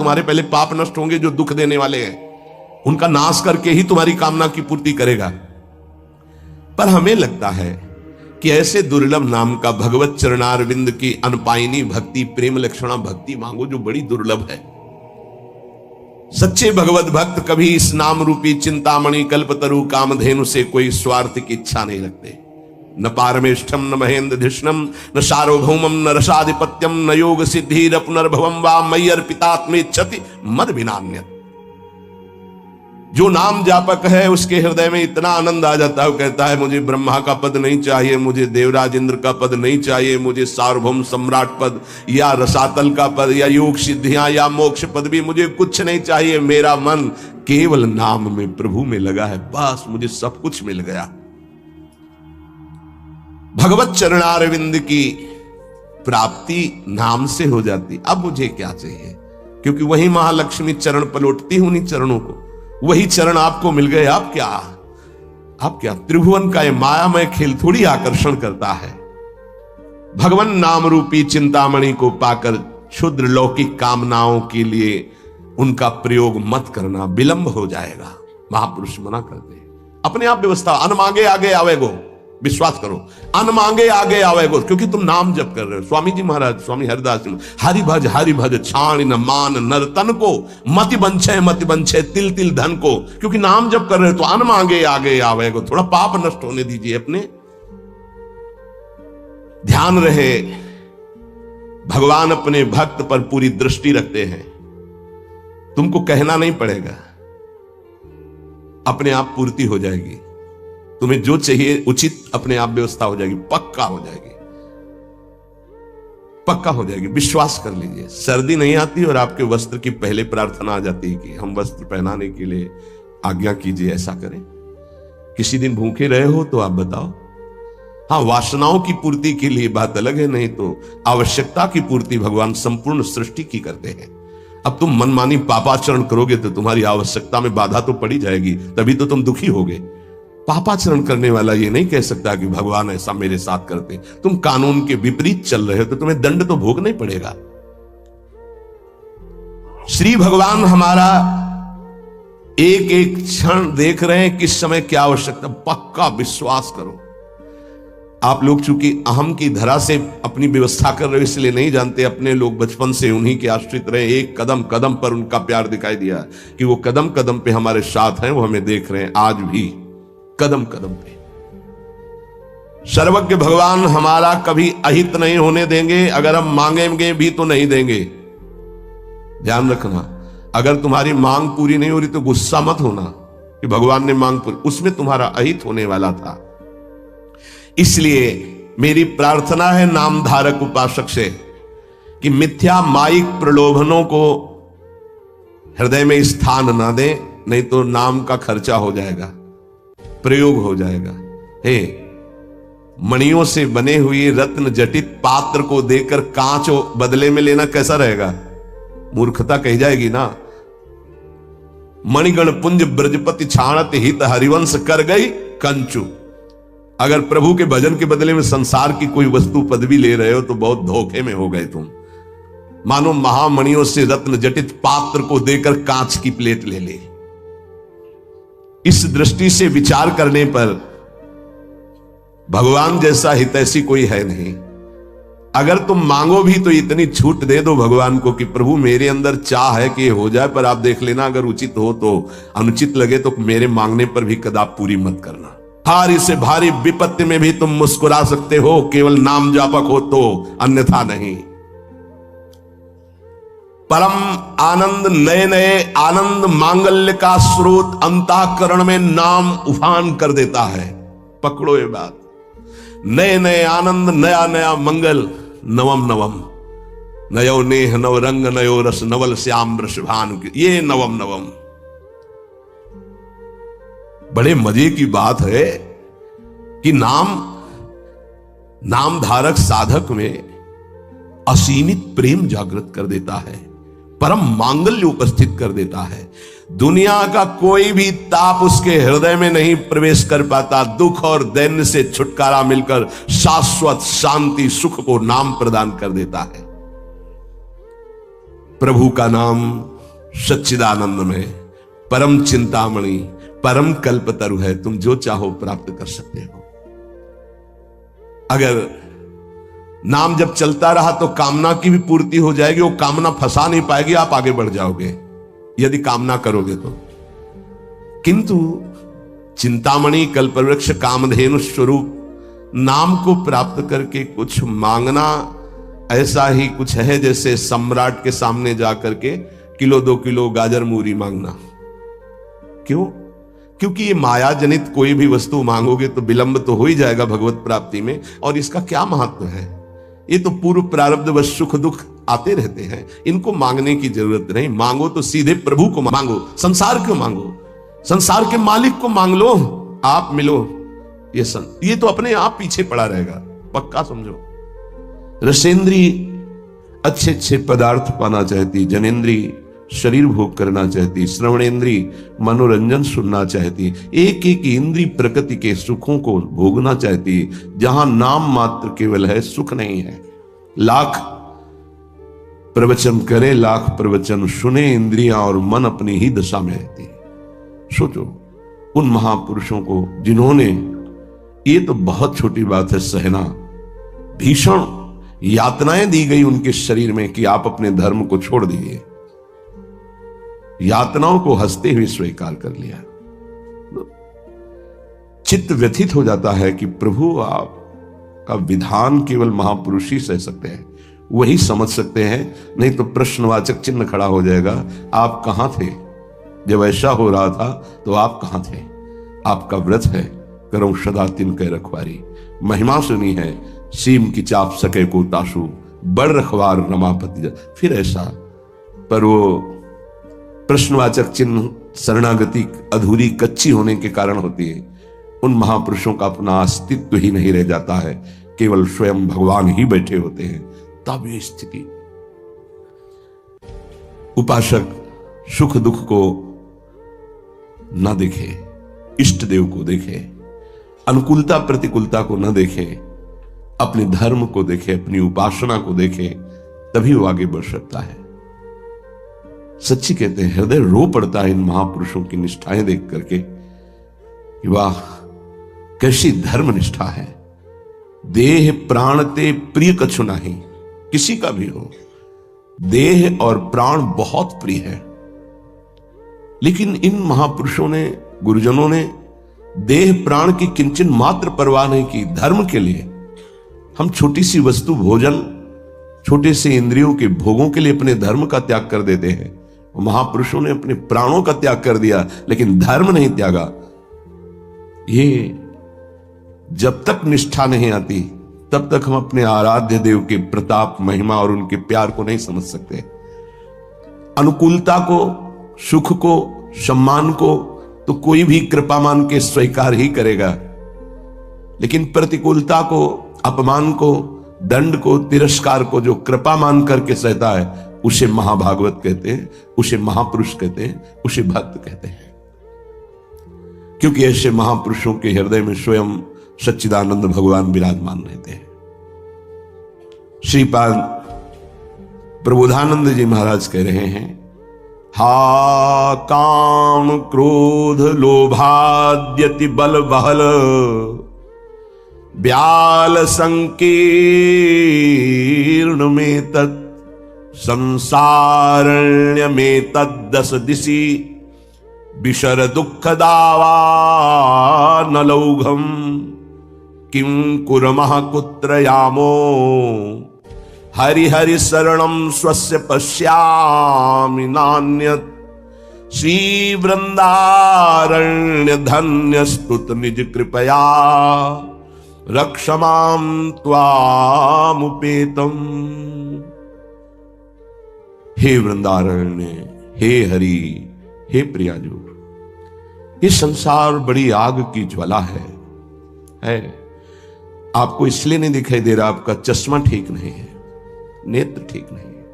तुम्हारे पहले पाप नष्ट होंगे जो दुख देने वाले हैं, उनका नाश करके ही तुम्हारी कामना की पूर्ति करेगा। पर हमें लगता है कि ऐसे दुर्लभ नाम का भगवत चरणारविंद की अनपायनी भक्ति, प्रेम लक्षणा भक्ति मांगो जो बड़ी दुर्लभ है। सच्चे भगवत भक्त कभी इस नाम रूपी चिंतामणि कल्पतरु कामधेनु से कोई स्वार्थ की इच्छा नहीं रखते। न पारमेष्ठम न महेंद्र धिष्णम न सार्वभौमम न रसाधिपत्यम न योग सिद्धि न पुनर्भवम वा मयि अर्पितात्मेच्छति मद विनान्यत्। जो नाम जापक है उसके हृदय में इतना आनंद आ जाता है, वो कहता है मुझे ब्रह्मा का पद नहीं चाहिए, मुझे देवराज इंद्र का पद नहीं चाहिए, मुझे सार्वभौम सम्राट पद या रसातल का पद या योग सिद्धियां या मोक्ष पद भी मुझे कुछ नहीं चाहिए। मेरा मन केवल नाम में, प्रभु में लगा है, बस मुझे सब कुछ मिल गया। भगवत चरणारविंद की प्राप्ति नाम से हो जाती। अब मुझे क्या चाहिए, क्योंकि वही महालक्ष्मी चरण पलटती हूं उन्हीं चरणों को, वही चरण आपको मिल गए। आप क्या त्रिभुवन का ये मायामय खेल थोड़ी आकर्षण करता है। भगवान नाम रूपी चिंतामणि को पाकर क्षुद्र लौकिक कामनाओं के लिए उनका प्रयोग मत करना, विलंब हो जाएगा। महापुरुष मना करते, अपने आप व्यवस्था। अन मांगे आगे आवेगो, विश्वास करो, अन मांगे आगे आवेगो, क्योंकि तुम नाम जप कर रहे हो। स्वामी जी महाराज, स्वामी हरिदास जी, हरि भज छाण न मान नर तन को, मति बंछे तिल तिल धन को। क्योंकि नाम जप कर रहे हो तो अन मांगे आगे आवेगो। थोड़ा पाप नष्ट होने दीजिए अपने। ध्यान रहे, भगवान अपने भक्त पर पूरी दृष्टि रखते हैं। तुमको कहना नहीं पड़ेगा, अपने आप पूर्ति हो जाएगी। तुम्हें जो चाहिए उचित अपने आप व्यवस्था हो जाएगी, पक्का हो जाएगी, पक्का हो जाएगी। विश्वास कर लीजिए। सर्दी नहीं आती और आपके वस्त्र की पहले प्रार्थना आ जाती है कि हम वस्त्र पहनाने के लिए आज्ञा कीजिए, ऐसा करें। किसी दिन भूखे रहे हो तो आप बताओ। हाँ, वासनाओं की पूर्ति के लिए बात अलग है, नहीं तो आवश्यकता की पूर्ति भगवान संपूर्ण सृष्टि की करते हैं। अब तुम मनमानी पापाचरण करोगे तो तुम्हारी आवश्यकता में बाधा तो पड़ी जाएगी, तभी तो तुम दुखी होगे। पापाचरण करने वाला ये नहीं कह सकता कि भगवान ऐसा मेरे साथ करते। तुम कानून के विपरीत चल रहे हो तो तुम्हें दंड तो भोगना ही पड़ेगा। श्री भगवान हमारा एक एक क्षण देख रहे हैं, किस समय क्या आवश्यकता। पक्का विश्वास करो। आप लोग चूंकि अहम की धरा से अपनी व्यवस्था कर रहे हो इसलिए नहीं जानते, अपने लोग बचपन से उन्हीं के आश्रित रहे। एक कदम कदम पर उनका प्यार दिखाई दिया कि वो कदम कदम पे हमारे साथ हैं, वो हमें देख रहे हैं आज भी, कदम कदम पे। सर्वज्ञ भगवान हमारा कभी अहित नहीं होने देंगे। अगर हम मांगेंगे भी तो नहीं देंगे। ध्यान रखना, अगर तुम्हारी मांग पूरी नहीं हो रही तो गुस्सा मत होना कि भगवान ने मांग पूरी, उसमें तुम्हारा अहित होने वाला था। इसलिए मेरी प्रार्थना है नामधारक उपासक से कि मिथ्या माइक प्रलोभनों को हृदय में स्थान ना दे, नहीं तो नाम का खर्चा हो जाएगा, प्रयोग हो जाएगा। हे, मणियों से बने हुए रत्न जटित पात्र को देकर कांच बदले में लेना कैसा रहेगा? मूर्खता कही जाएगी ना। मणिगण पुंज ब्रजपति छाणत हित हरिवंश कर गई कंचु। अगर प्रभु के भजन के बदले में संसार की कोई वस्तु पदवी ले रहे हो तो बहुत धोखे में हो गए तुम। मानो महामणियों से रत्न जटित पात्र को देकर कांच की प्लेट ले ली। इस दृष्टि से विचार करने पर भगवान जैसा हितैषी कोई है नहीं। अगर तुम मांगो भी तो इतनी छूट दे दो भगवान को कि प्रभु मेरे अंदर चाह है कि ये हो जाए, पर आप देख लेना अगर उचित हो तो, अनुचित लगे तो मेरे मांगने पर भी कदाप पूरी मत करना। भारी से भारी विपत्ति में भी तुम मुस्कुरा सकते हो, केवल नाम जापक हो तो, अन्यथा नहीं। परम आनंद, नए नए आनंद मांगल्य का स्रोत अंतःकरण में नाम उफान कर देता है। पकड़ो ये बात। नए नए आनंद, नया नया मंगल, नवम नवम, नयो नेह नव रंग नयो रस नवल श्याम वृषभान, ये नवम नवम। बड़े मजे की बात है कि नाम धारक साधक में असीमित प्रेम जागृत कर देता है, परम मांगल्य उपस्थित कर देता है। दुनिया का कोई भी ताप उसके हृदय में नहीं प्रवेश कर पाता। दुख और दैन्य से छुटकारा मिलकर शाश्वत शांति सुख को नाम प्रदान कर देता है। प्रभु का नाम सच्चिदानंद में परम चिंतामणि, परम कल्पतरु है। तुम जो चाहो प्राप्त कर सकते हो। अगर नाम जब चलता रहा तो कामना की भी पूर्ति हो जाएगी। वो कामना फंसा नहीं पाएगी, आप आगे बढ़ जाओगे यदि कामना करोगे तो। किंतु चिंतामणि, कल्पवृक्ष, कामधेनु स्वरूप नाम को प्राप्त करके कुछ मांगना ऐसा ही कुछ है जैसे सम्राट के सामने जाकर के किलो 2 किलो गाजर मूरी मांगना। क्यों? क्योंकि ये माया जनित कोई भी वस्तु मांगोगे तो विलंब तो हो ही जाएगा भगवत प्राप्ति में। और इसका क्या महत्व है? ये तो पूर्व प्रारब्ध व सुख दुख आते रहते हैं, इनको मांगने की जरूरत नहीं। मांगो तो सीधे प्रभु को मांगो। संसार क्यों मांगो? संसार के मालिक को मांग लो, आप मिलो। ये तो अपने आप पीछे पड़ा रहेगा, पक्का समझो। रसेंद्री अच्छे अच्छे पदार्थ पाना चाहती, जनेन्द्री शरीर भोग करना चाहती, श्रवणेन्द्री मनोरंजन सुनना चाहती, एक एक इंद्री प्रकृति के सुखों को भोगना चाहती। जहां नाम मात्र केवल है, सुख नहीं है। लाख प्रवचन करे, लाख प्रवचन सुने, इंद्रियां और मन अपनी ही दशा में रहती। सोचो उन महापुरुषों को जिन्होंने, ये तो बहुत छोटी बात है सहना, भीषण यातनाएं दी गई उनके शरीर में कि आप अपने धर्म को छोड़ दीजिए। यातनाओं को हंसते हुए स्वीकार कर लिया। चित्त व्यथित हो जाता है कि प्रभु आपका विधान केवल महापुरुष ही सह सकते हैं, वही समझ सकते हैं, नहीं तो प्रश्नवाचक चिन्ह खड़ा हो जाएगा। आप कहां थे जब ऐसा हो रहा था? तो आप कहां थे? आपका व्रत है करो सदा तिनके रखवारी, महिमा सुनी है सीम की चाप सके को ताशु, बड़ रखवार रमापति। फिर ऐसा, पर वो प्रश्नवाचक चिन्ह शरणागति अधूरी कच्ची होने के कारण होती है। उन महापुरुषों का अपना अस्तित्व ही नहीं रह जाता है, केवल स्वयं भगवान ही बैठे होते हैं। तब ये स्थिति, उपासक सुख दुख को न देखे, इष्ट देव को देखे, अनुकूलता प्रतिकूलता को न देखे, अपने धर्म को देखे, अपनी उपासना को देखे, तभी वो आगे बढ़ सकता है। सच्ची कहते हैं, हृदय रो पड़ता है इन महापुरुषों की निष्ठाएं देख करके कि वाह कैसी धर्म निष्ठा है। देह प्राण ते प्रिय कछु नहीं, किसी का भी हो, देह और प्राण बहुत प्रिय है। लेकिन इन महापुरुषों ने, गुरुजनों ने देह प्राण की किंचन मात्र परवाह नहीं की। धर्म के लिए हम छोटी सी वस्तु भोजन, छोटे से इंद्रियों के भोगों के लिए अपने धर्म का त्याग कर देते हैं। महापुरुषों ने अपने प्राणों का त्याग कर दिया, लेकिन धर्म नहीं त्यागा। ये जब तक निष्ठा नहीं आती तब तक हम अपने आराध्य देव के प्रताप, महिमा और उनके प्यार को नहीं समझ सकते। अनुकूलता को, सुख को, सम्मान को तो कोई भी कृपा मान के स्वीकार ही करेगा, लेकिन प्रतिकूलता को, अपमान को, दंड को, तिरस्कार को जो कृपा मान करके सहता है, उसे महाभागवत कहते हैं, उसे महापुरुष कहते हैं, उसे भक्त कहते हैं। क्योंकि ऐसे महापुरुषों के हृदय में स्वयं सच्चिदानंद भगवान विराजमान रहते हैं। श्रीपाद प्रबोधानंद जी महाराज कह रहे हैं, हा काम क्रोध लोभाद्यति बल बहल, ब्याल संकीर्ण में तत् संसारण्य में तद्दस दिशि, विशर दुख दावा न लौघम, किं कुर्मः कुत्र यामो, हरि हरि शरणं स्वस्य पश्यामि नान्यत्, श्री वृंदारण्य धन्य स्तुत निज कृपया, रक्षमां त्वामुपेतम्। हे वृंदारण्य, हे हरि, हे प्रियाजू, ये संसार बड़ी आग की ज्वाला है। आपको इसलिए नहीं दिखाई दे रहा, आपका चश्मा ठीक नहीं है, नेत्र ठीक नहीं है।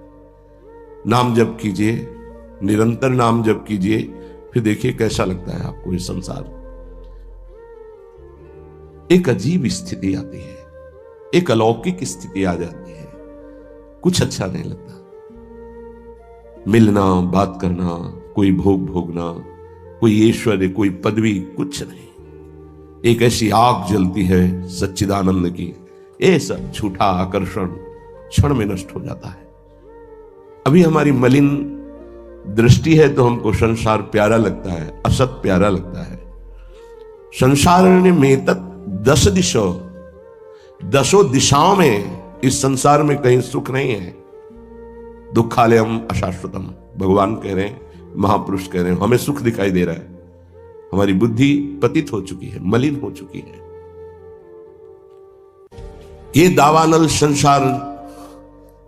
नाम जप कीजिए, निरंतर नाम जप कीजिए, फिर देखिए कैसा लगता है आपको ये संसार। एक अजीब स्थिति आती है, एक अलौकिक स्थिति आ जाती है, कुछ अच्छा नहीं लगता। मिलना, बात करना, कोई भोग भोगना, कोई ऐश्वर्य, कोई पदवी, कुछ नहीं। एक ऐसी आग जलती है सच्चिदानंद की, ये सब झूठा आकर्षण क्षण में नष्ट हो जाता है। अभी हमारी मलिन दृष्टि है तो हमको संसार प्यारा लगता है, असत प्यारा लगता है। संसार में तत् 10 दिशो, 10 दिशाओं में इस संसार में कहीं सुख नहीं है। दुखालयम अशाश्वतम, भगवान कह रहे हैं, महापुरुष कह रहे हैं, हमें सुख दिखाई दे रहा है। हमारी बुद्धि पतित हो चुकी है, मलिन हो चुकी है। ये दावानल संसार,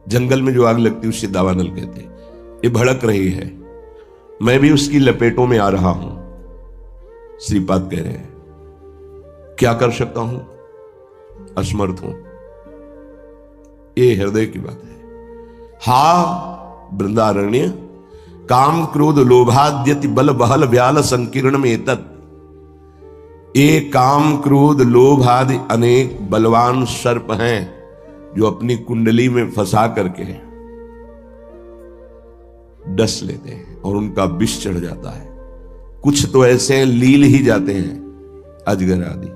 जंगल में जो आग लगती है उसे दावानल कहते हैं, ये भड़क रही है, मैं भी उसकी लपेटों में आ रहा हूं। श्रीपाद कह रहे हैं, क्या कर सकता हूं, असमर्थ हूं। ये हृदय की बात है। हा वृंदारण्य काम क्रोध लोभाद्यति बल बहल व्याल संकीर्ण में तत्। ये काम क्रोध लोभ आदि अनेक बलवान सर्प हैं जो अपनी कुंडली में फंसा करके डस लेते हैं और उनका विष चढ़ जाता है। कुछ तो ऐसे लील ही जाते हैं, अजगर आदि।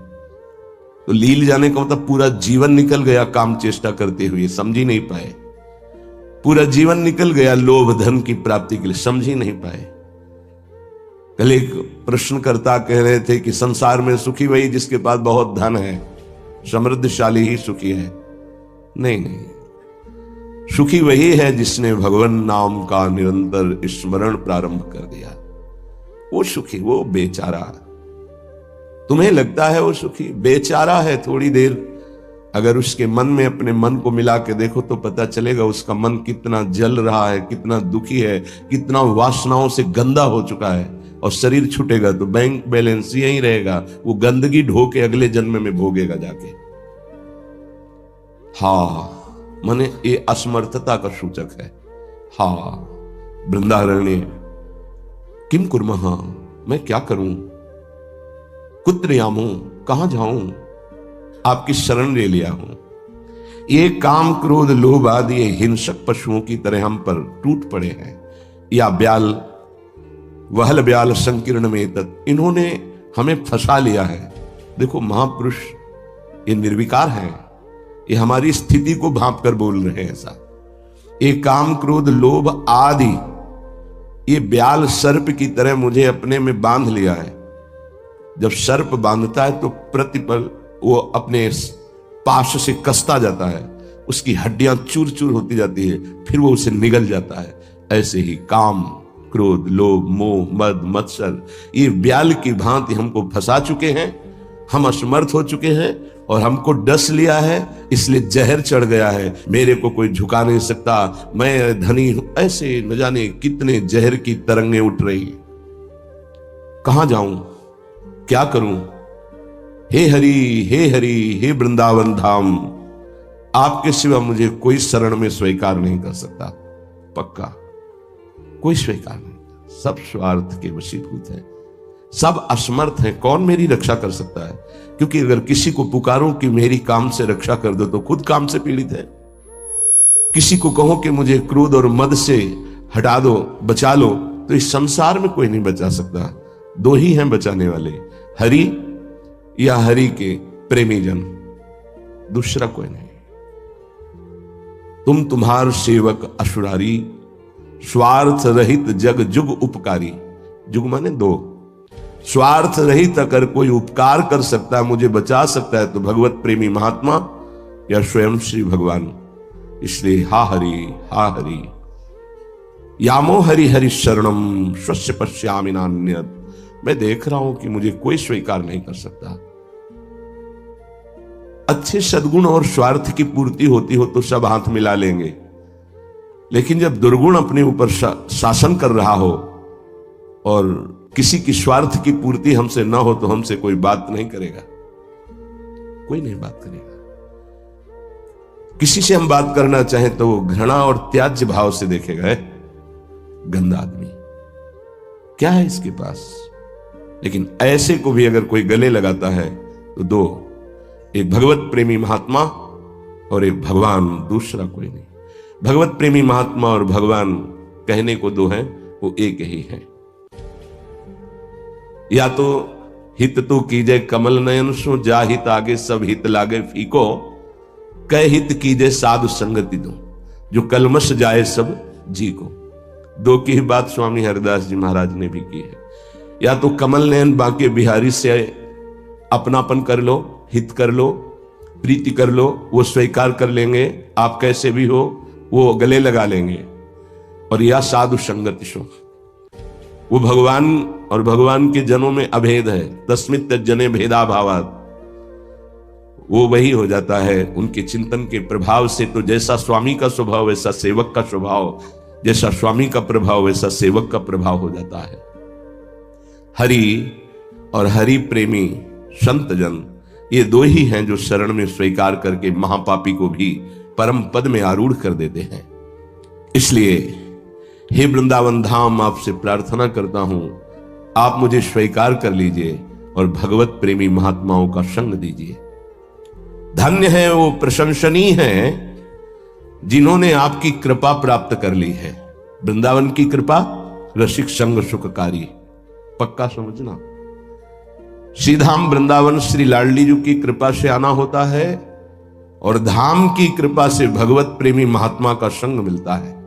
तो लील जाने का मतलब पूरा जीवन निकल गया काम चेष्टा करते हुए, समझ ही नहीं पाए। पूरा जीवन निकल गया लोभ धन की प्राप्ति के लिए, समझ ही नहीं पाए। कल एक प्रश्नकर्ता कह रहे थे कि संसार में सुखी वही जिसके पास बहुत धन है, समृद्धशाली ही सुखी है। नहीं नहीं, सुखी वही है जिसने भगवान नाम का निरंतर स्मरण प्रारंभ कर दिया। वो सुखी, वो बेचारा। तुम्हें लगता है वो सुखी, बेचारा है। थोड़ी देर अगर उसके मन में अपने मन को मिला के देखो तो पता चलेगा उसका मन कितना जल रहा है, कितना दुखी है, कितना वासनाओं से गंदा हो चुका है। और शरीर छूटेगा तो बैंक बैलेंस यही रहेगा, वो गंदगी ढो के अगले जन्म में भोगेगा जाके। हा माने ये असमर्थता का सूचक है। हा वृंदारण्य किम कुर्मः, मैं क्या करूं, कुत्र यामो, कहां जाऊं, आपकी शरण ले लिया हूं। ये काम क्रोध लोभ आदि ये हिंसक पशुओं की तरह हम पर टूट पड़े हैं। या ब्याल वहल ब्याल संकीर्ण में तत्, इन्होंने हमें फंसा लिया है। देखो महापुरुष ये निर्विकार हैं, ये हमारी स्थिति को भांप कर बोल रहे हैं ऐसा। ये काम क्रोध लोभ आदि ये ब्याल सर्प की तरह मुझे अपने में बांध लिया है। जब सर्प बांधता है तो प्रतिपल वो अपने पाश से कसता जाता है, उसकी हड्डियां चूर चूर होती जाती है, फिर वो उसे निगल जाता है। ऐसे ही काम क्रोध लोभ मोह मद मत्सर ये ब्याल की भांति हमको फंसा चुके हैं। हम असमर्थ हो चुके हैं और हमको डस लिया है, इसलिए जहर चढ़ गया है। मेरे को कोई झुका नहीं सकता, मैं धनी हूं, ऐसे न जाने कितने जहर की तरंगें उठ रही। कहां जाऊं, क्या करूं। हे हरि हे वृंदावन धाम, आपके सिवा मुझे कोई शरण में स्वीकार नहीं कर सकता। पक्का कोई स्वीकार नहीं, सब स्वार्थ के वशीभूत हैं, सब असमर्थ हैं। कौन मेरी रक्षा कर सकता है? क्योंकि अगर किसी को पुकारूं कि मेरी काम से रक्षा कर दो तो खुद काम से पीड़ित है। किसी को कहो कि मुझे क्रोध और मद से हटा दो, बचा लो, तो इस संसार में कोई नहीं बचा सकता। दो ही हैं बचाने वाले, हरि या हरि के प्रेमी जन, दूसरा कोई नहीं। तुम तुम्हार सेवक असुरारी, स्वार्थ रहित जग जुग उपकारी। जुग माने दो। स्वार्थ रहित अगर कोई उपकार कर सकता है, मुझे बचा सकता है, तो भगवत प्रेमी महात्मा या स्वयं श्री भगवान। इसलिए हा हरि यामो हरि हरि शरणम स्वस्य पश्यामि नान्यत्। मैं देख रहा हूं कि मुझे कोई स्वीकार नहीं कर सकता। अच्छे सद्गुण और स्वार्थ की पूर्ति होती हो तो सब हाथ मिला लेंगे, लेकिन जब दुर्गुण अपने ऊपर शासन कर रहा हो और किसी की स्वार्थ की पूर्ति हमसे ना हो तो हमसे कोई बात नहीं करेगा, कोई नहीं बात करेगा। किसी से हम बात करना चाहें तो वो घृणा और त्याज्य भाव से देखेगा, है गंदा आदमी, क्या है इसके पास। लेकिन ऐसे को भी अगर कोई गले लगाता है तो दो, एक भगवत प्रेमी महात्मा और एक भगवान, दूसरा कोई नहीं। भगवत प्रेमी महात्मा और भगवान कहने को दो हैं, वो एक ही है। या तो हित तो कीजे कमल नयन सो, जा हित आगे सब हित लागे फीको, कह हित कीजे साधु संगति दो, जो कलमश जाए सब जी को। दो की ही बात स्वामी हरिदास जी महाराज ने भी की है। या तो कमल नयन बांके बिहारी से अपनापन कर लो, हित कर लो, प्रीति कर लो, वो स्वीकार कर लेंगे, आप कैसे भी हो वो गले लगा लेंगे। और या साधु संगति सो, वो भगवान और भगवान के जनों में अभेद है, तस्मित जने भेदा भावात, वो वही हो जाता है उनके चिंतन के प्रभाव से। तो जैसा स्वामी का स्वभाव वैसा सेवक का स्वभाव, जैसा स्वामी का प्रभाव वैसा सेवक का प्रभाव हो जाता है। हरि और हरि प्रेमी संत जन, ये दो ही हैं जो शरण में स्वीकार करके महापापी को भी परम पद में आरूढ़ कर देते हैं। इसलिए हे वृंदावन धाम, आपसे प्रार्थना करता हूं, आप मुझे स्वीकार कर लीजिए और भगवत प्रेमी महात्माओं का संग दीजिए। धन्य है वो, प्रशंसनीय है जिन्होंने आपकी कृपा प्राप्त कर ली है। वृंदावन की कृपा रसिक संग सुखकारी, पक्का समझना। श्रीधाम वृंदावन श्री लाडली जी की कृपा से आना होता है और धाम की कृपा से भगवत प्रेमी महात्मा का संग मिलता है।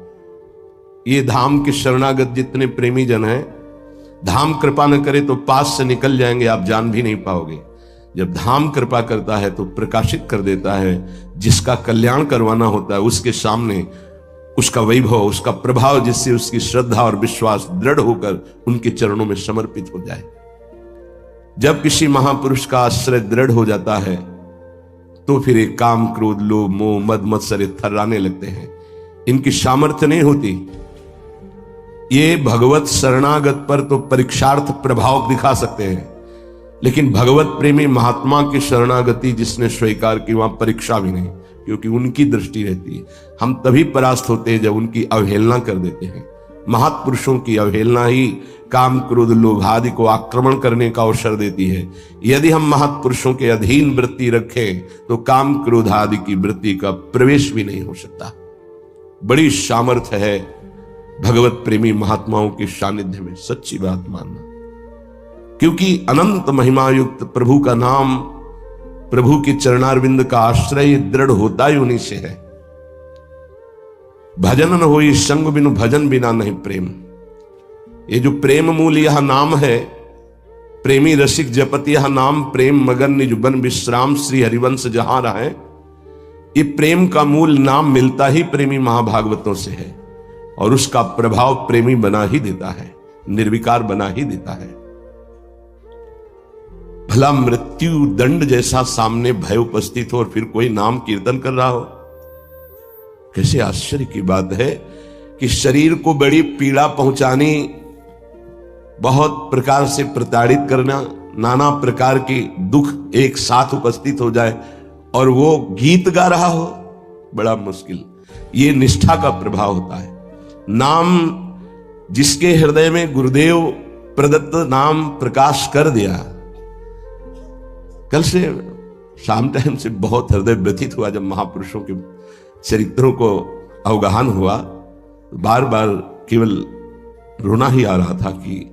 ये धाम के शरणागत जितने प्रेमी जन हैं, धाम कृपा न करे तो पास से निकल जाएंगे, आप जान भी नहीं पाओगे। जब धाम कृपा करता है तो प्रकाशित कर देता है, जिसका कल्याण करवाना होता है उसके सामने उसका वैभव, उसका प्रभाव, जिससे उसकी श्रद्धा और विश्वास दृढ़ होकर उनके चरणों में समर्पित हो जाए। जब किसी महापुरुष का आश्रय दृढ़ हो जाता है तो फिर एक काम क्रोध लोभ मोह मद मत्सर थर्राने लगते हैं, इनकी सामर्थ्य नहीं होती। ये भगवत शरणागत पर तो परीक्षार्थ प्रभाव दिखा सकते हैं, लेकिन भगवत प्रेमी महात्मा की शरणागति जिसने स्वीकार की, वहां परीक्षा भी नहीं, क्योंकि उनकी दृष्टि रहती है। हम तभी परास्त होते हैं जब उनकी अवहेलना कर देते हैं। महापुरुषों की अवहेलना ही काम क्रोध लोभ आदि को आक्रमण करने का अवसर देती है। यदि हम महापुरुषों के अधीन वृत्ति रखें तो काम क्रोध आदि की वृत्ति का प्रवेश भी नहीं हो सकता। बड़ी सामर्थ्य है भगवत प्रेमी महात्माओं के सानिध्य में, सच्ची बात मानना। क्योंकि अनंत महिमा युक्त प्रभु का नाम, प्रभु के चरणारविंद का आश्रय दृढ़ होता ही उन्हीं से है। भजन न होई संग बिनु, भजन बिना नहीं प्रेम। ये जो प्रेम मूल यह नाम है, प्रेमी रसिक जपत यह नाम, प्रेम मगन निज बन विश्राम, श्री हरिवंश जहां रहे। ये प्रेम का मूल नाम मिलता ही प्रेमी महाभागवतों से है और उसका प्रभाव प्रेमी बना ही देता है, निर्विकार बना ही देता है। भला मृत्यु दंड जैसा सामने भय उपस्थित हो और फिर कोई नाम कीर्तन कर रहा हो, कैसे आश्चर्य की बात है कि शरीर को बड़ी पीड़ा पहुंचानी, बहुत प्रकार से प्रताड़ित करना, नाना प्रकार के दुख एक साथ उपस्थित हो जाए और वो गीत गा रहा हो, बड़ा मुश्किल। ये निष्ठा का प्रभाव होता है। नाम जिसके हृदय में गुरुदेव प्रदत्त नाम प्रकाश कर दिया। कल से शाम टाइम से बहुत हृदय व्यथित हुआ जब महापुरुषों के चरित्रों को अवगाहन हुआ, बार बार केवल रोना ही आ रहा था कि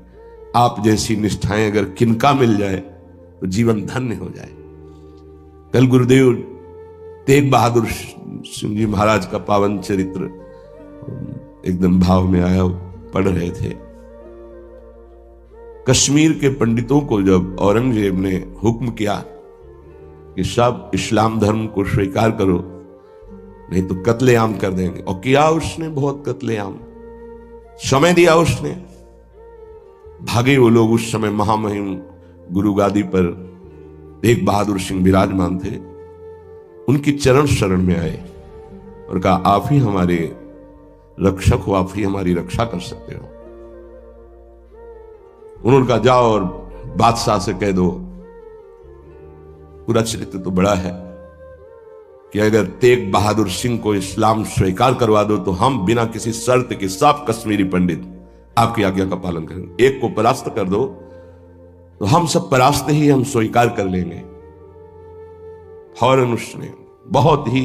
आप जैसी निष्ठाएं अगर किनका मिल जाए तो जीवन धन्य हो जाए। कल गुरुदेव तेग बहादुर सिंह जी महाराज का पावन चरित्र एकदम भाव में आया, पढ़ रहे थे। कश्मीर के पंडितों को जब औरंगजेब ने हुक्म किया कि सब इस्लाम धर्म को स्वीकार करो नहीं तो कत्लेआम कर देंगे, और किया उसने, बहुत कत्लेआम समय दिया उसने। भागे वो लोग। उस समय महामहिम गुरु गादी पर तेग बहादुर सिंह विराजमान थे, उनकी चरण शरण में आए और कहा आप ही हमारे रक्षक हो, आप ही हमारी रक्षा कर सकते हो। उन्होंने कहा जाओ और बादशाह से कह दो, पूरा चरित्र तो बड़ा है, कि अगर तेग बहादुर सिंह को इस्लाम स्वीकार करवा दो तो हम बिना किसी शर्त के सब कश्मीरी पंडित आपकी आज्ञा का पालन करेंगे। एक को परास्त कर दो तो हम सब परास्त ही हम स्वीकार कर लेंगे। फौरन उसने बहुत ही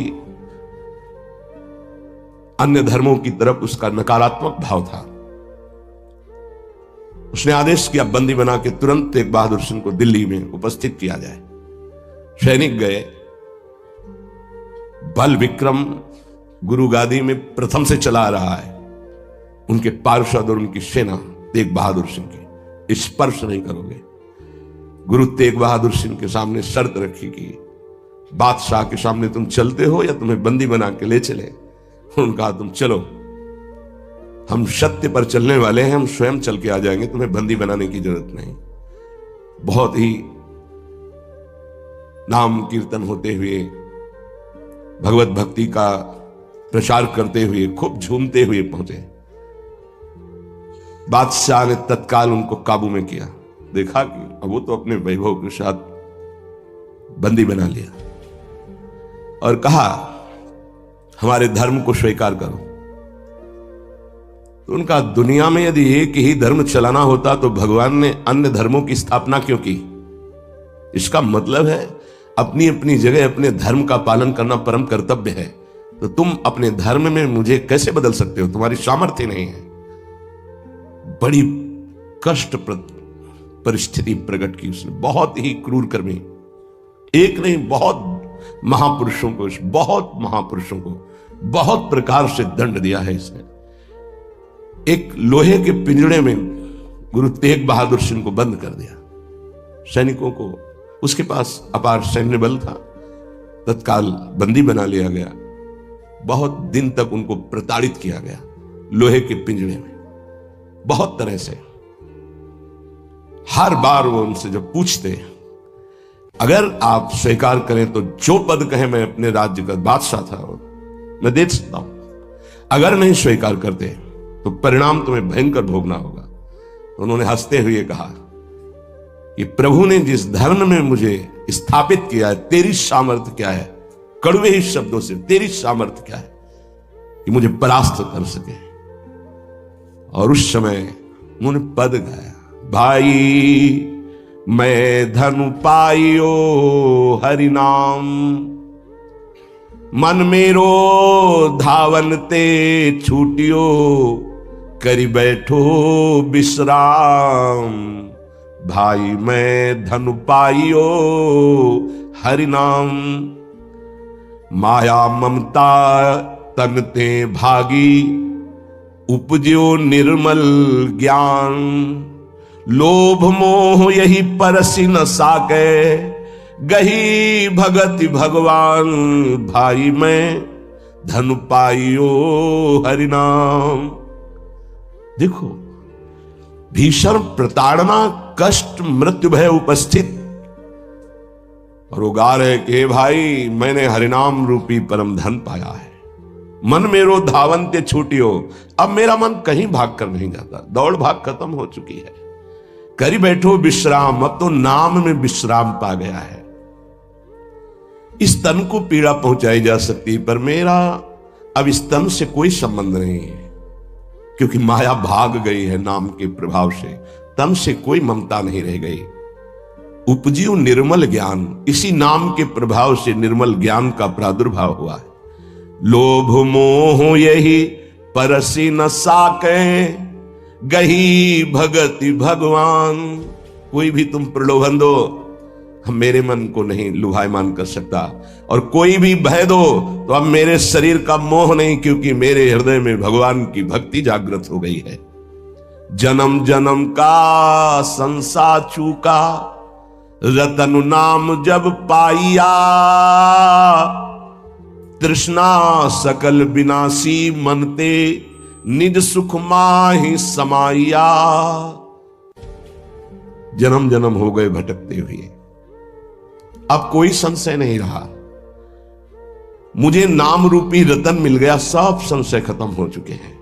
अन्य धर्मों की तरफ उसका नकारात्मक भाव था। उसने आदेश किया बंदी बना के तुरंत तेग बहादुर सिंह को दिल्ली में उपस्थित किया जाए। सैनिक गए। बल विक्रम गुरु गादी में प्रथम से चला रहा है। उनके पार्षद और उनकी सेना तेग बहादुर सिंह की स्पर्श नहीं करोगे। गुरु तेग बहादुर सिंह के सामने शर्त रखी कि बादशाह के सामने तुम चलते हो या तुम्हें बंदी बना के ले चले। उनका तुम चलो, हम सत्य पर चलने वाले हैं, हम स्वयं चल के आ जाएंगे, तुम्हें बंदी बनाने की जरूरत नहीं। बहुत ही नाम कीर्तन होते हुए, भगवत भक्ति का प्रचार करते हुए, खूब झूमते हुए पहुंचे। बादशाह ने तत्काल उनको काबू में किया। देखा कि अब वो तो अपने वैभव के साथ बंदी बना लिया और कहा हमारे धर्म को स्वीकार करो। तो उनका दुनिया में यदि एक ही धर्म चलाना होता तो भगवान ने अन्य धर्मों की स्थापना क्यों की? इसका मतलब है अपनी अपनी जगह अपने धर्म का पालन करना परम कर्तव्य है। तो तुम अपने धर्म में मुझे कैसे बदल सकते हो? तुम्हारी सामर्थ्य नहीं है। बड़ी कष्टप्रद परिस्थिति प्रकट की उसने, बहुत ही क्रूर कर्मी। एक नहीं, बहुत महापुरुषों को बहुत प्रकार से दंड दिया है इसने। एक लोहे के पिंजड़े में गुरु तेग बहादुर सिंह को बंद कर दिया। सैनिकों को, उसके पास अपार सैन्य बल था, तत्काल बंदी बना लिया गया। बहुत दिन तक उनको प्रताड़ित किया गया लोहे के पिंजड़े में, बहुत तरह से। हर बार वो उनसे जब पूछते, अगर आप स्वीकार करें तो जो पद कहें मैं अपने राज्य का बादशाह था मैं दे सकता हूं, अगर नहीं स्वीकार करते तो परिणाम तुम्हें भयंकर भोगना होगा। तो उन्होंने हंसते हुए कहा कि प्रभु ने जिस धर्म में मुझे स्थापित किया है, तेरी सामर्थ्य क्या है? कड़वे ही शब्दों से, तेरी सामर्थ्य क्या है कि मुझे परास्त कर सके? और उस समय उन्होंने पद गाया, भाई मैं धनु पाइयो हरि नाम, मन मेरो धावन ते छूटियो, करी बैठो विश्राम। भाई मैं धनु पाइयो हरि नाम, माया ममता तन ते भागी, उपजो निर्मल ज्ञान। लोभ मोह यही परसी न साके, गही भगति भगवान। भाई मैं धनु पाइयो हरि नाम। देखो, भीषण प्रताड़ना, कष्ट, मृत्यु भय उपस्थित, और वो गा रहे कि भाई मैंने हरिनाम रूपी परम धन पाया है। मन मेरो धावंते छूटियो, अब मेरा मन कहीं भाग कर नहीं जाता, दौड़ भाग खत्म हो चुकी है। करी बैठो विश्राम, अब तो नाम में विश्राम पा गया है। इस तन को पीड़ा पहुंचाई जा सकती, पर मेरा अब इस तन से कोई संबंध नहीं है, क्योंकि माया भाग गई है नाम के प्रभाव से, तन से कोई ममता नहीं रह गई। उपजियो निर्मल ज्ञान, इसी नाम के प्रभाव से निर्मल ज्ञान का प्रादुर्भाव हुआ है। लोभ मोह यही परसी न साके, गही भगति भगवान। कोई भी तुम प्रलोभन दो, हम मेरे मन को नहीं लुभायमान कर सकता, और कोई भी भय दो तो अब मेरे शरीर का मोह नहीं, क्योंकि मेरे हृदय में भगवान की भक्ति जागृत हो गई है। जन्म जन्म का संसार चूका, रतन नाम जब पाइया। तृष्णा सकल विनाशी, मनते निज सुख माहि समाइया। जन्म जन्म हो गए भटकते हुए, अब कोई संशय नहीं रहा। मुझे नाम रूपी रतन मिल गया, सब संशय खत्म हो चुके हैं।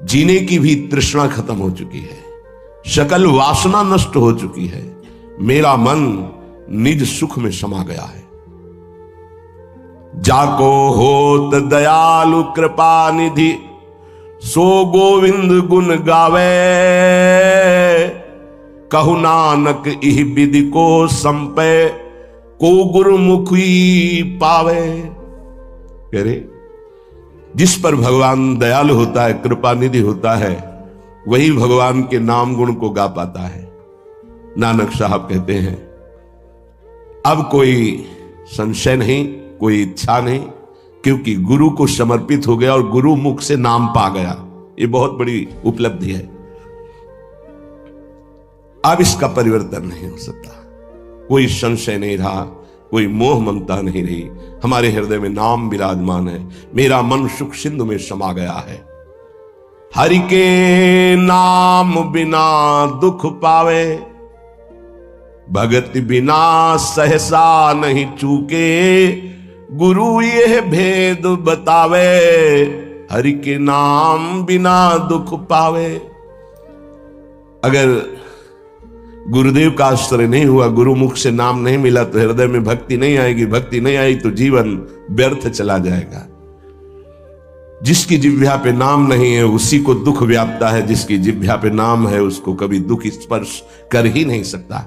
जीने की भी तृष्णा खत्म हो चुकी है, सकल वासना नष्ट हो चुकी है। मेरा मन निज सुख में समा गया है। जाको होत दयालु कृपा निधि, सो गोविंद गुण गावे। कहु नानक इह विधि को संपे, को गुरुमुखी पावे। कह रहे जिस पर भगवान दयालु होता है, कृपा निधि होता है, वही भगवान के नाम गुण को गा पाता है। नानक साहब कहते हैं अब कोई संशय नहीं, कोई इच्छा नहीं, क्योंकि गुरु को समर्पित हो गया और गुरु मुख से नाम पा गया। ये बहुत बड़ी उपलब्धि है। अब इसका परिवर्तन नहीं हो सकता। कोई संशय नहीं रहा, कोई मोह ममता नहीं रही। हमारे हृदय में नाम विराजमान है। मेरा मन सुख सिंधु में समा गया है। हरि के नाम बिना दुख पावे, भगति बिना सहसा नहीं चूके, गुरु यह भेद बतावे, हरि के नाम बिना दुख पावे। अगर गुरुदेव का आश्रय नहीं हुआ, गुरुमुख से नाम नहीं मिला, तो हृदय में भक्ति नहीं आएगी। भक्ति नहीं आई तो जीवन व्यर्थ चला जाएगा। जिसकी जिह्वा पे नाम नहीं है उसी को दुख व्यापता है, जिसकी जिह्वा पे नाम है उसको कभी दुख स्पर्श कर ही नहीं सकता।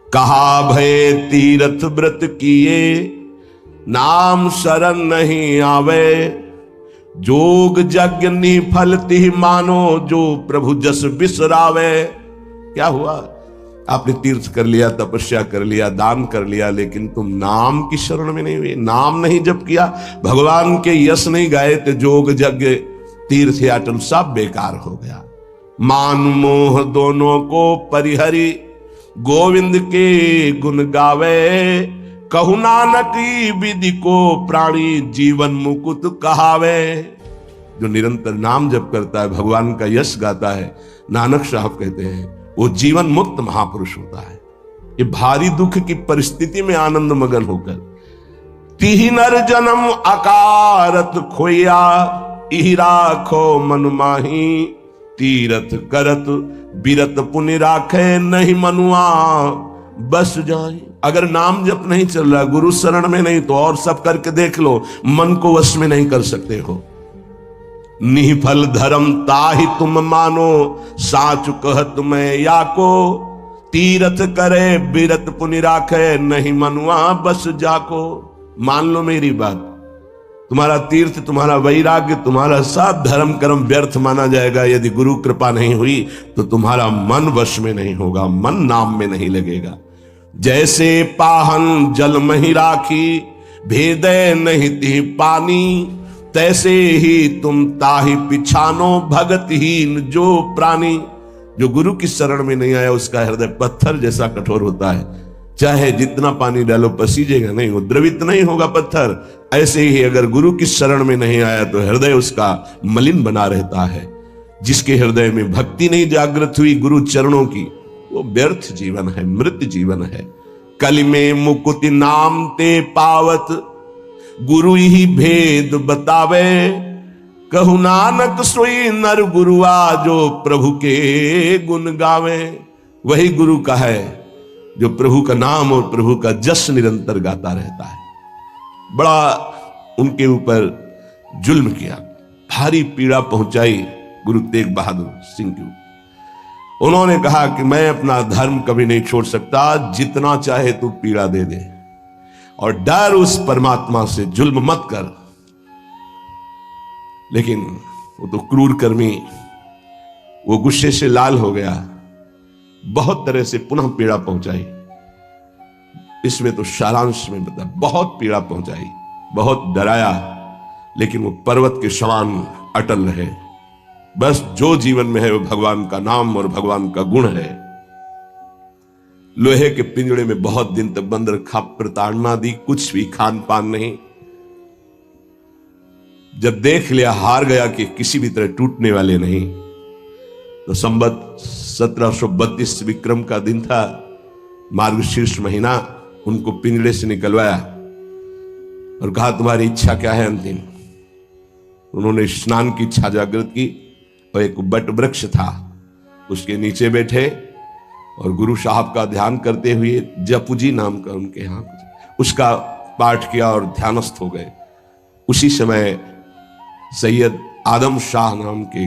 कहा भय तीर्थ व्रत किए, नाम शरण नहीं आवे, जोग यज्ञ निफल तिहि मानो, जो प्रभु जस बिसरावे। क्या हुआ? आपने तीर्थ कर लिया, तपस्या कर लिया, दान कर लिया, लेकिन तुम नाम की शरण में नहीं हुए, नाम नहीं जप किया, भगवान के यश नहीं गाए, तो जोग यज्ञ तीर्थ याटन सब बेकार हो गया। मान मोह दोनों को परिहरी, गोविंद के गुण गावे, कहु नानक विधि को प्राणी, जीवन मुकुट कहावे। जो निरंतर नाम जप करता है, भगवान का यश गाता है, नानक साहब कहते हैं वो जीवन मुक्त महापुरुष होता है। ये भारी दुख की परिस्थिति में आनंद मगन होकर, तिहि नर जन्म अकारत खोया, इहि राखो मन माही, तीरथ करत बिरत पुनि राखे, नहीं मनुआ बस जाए। अगर नाम जप नहीं चल रहा, गुरु शरण में नहीं, तो और सब करके देख लो, मन को वश में नहीं कर सकते हो। निफल धर्म ताहि तुम मानो, साच कहत मैं या को, तीरथ करे बिरत पुनि राखे, नहीं मनुआ बस जाको। मान लो मेरी बात, तुम्हारा तीर्थ, तुम्हारा वैराग्य, तुम्हारा सब धर्म कर्म व्यर्थ माना जाएगा यदि गुरु कृपा नहीं हुई, तो तुम्हारा मन वश में नहीं होगा, मन नाम में नहीं लगेगा। जैसे पाहन जल मही राखी, भेदे नहीं तिहि पानी, तैसे ही तुम ताहि पिछानो, भगतहीन जो प्राणी। जो गुरु की शरण में नहीं आया उसका हृदय पत्थर जैसा कठोर होता है, चाहे जितना पानी डालो पसीजेगा नहीं, वो द्रवित नहीं होगा पत्थर। ऐसे ही अगर गुरु की शरण में नहीं आया तो हृदय उसका मलिन बना रहता है। जिसके हृदय में भक्ति नहीं जागृत हुई गुरु चरणों की, वो व्यर्थ जीवन है, मृत जीवन है। कलि में मुकुति नाम ते पावत, गुरु ही भेद बतावे, कहु नानक सोई नर गुरुआ, जो प्रभु के गुण गावे। वही गुरु का है जो प्रभु का नाम और प्रभु का जश निरंतर गाता रहता है। बड़ा उनके ऊपर जुल्म किया, भारी पीड़ा पहुंचाई गुरु तेग बहादुर सिंह को। उन्होंने कहा कि मैं अपना धर्म कभी नहीं छोड़ सकता, जितना चाहे तू पीड़ा दे दे, और डर उस परमात्मा से, जुल्म मत कर। लेकिन वो तो क्रूर कर्मी, वो गुस्से से लाल हो गया, बहुत तरह से पुनः पीड़ा पहुंचाई। इसमें तो सारांश में बता, बहुत पीड़ा पहुंचाई, बहुत डराया, लेकिन वो पर्वत के समान अटल रहे। बस जो जीवन में है वो भगवान का नाम और भगवान का गुण है। लोहे के पिंजड़े में बहुत दिन तक बंद रखा, प्रताड़ना दी, कुछ भी खान पान नहीं। जब देख लिया हार गया कि किसी भी तरह टूटने वाले नहीं, तो संवत 1732 विक्रम का दिन था, मार्गशीर्ष महीना। उनको पिंजड़े से निकलवाया और कहा तुम्हारी इच्छा क्या है अंतिम। उन्होंने स्नान की इच्छा जागृत की और एक बट वृक्ष था उसके नीचे बैठे और गुरु साहब का ध्यान करते हुए, जपुजी नाम का उनके यहाँ, उसका पाठ किया और ध्यानस्थ हो गए। उसी समय सैयद आदम शाह नाम के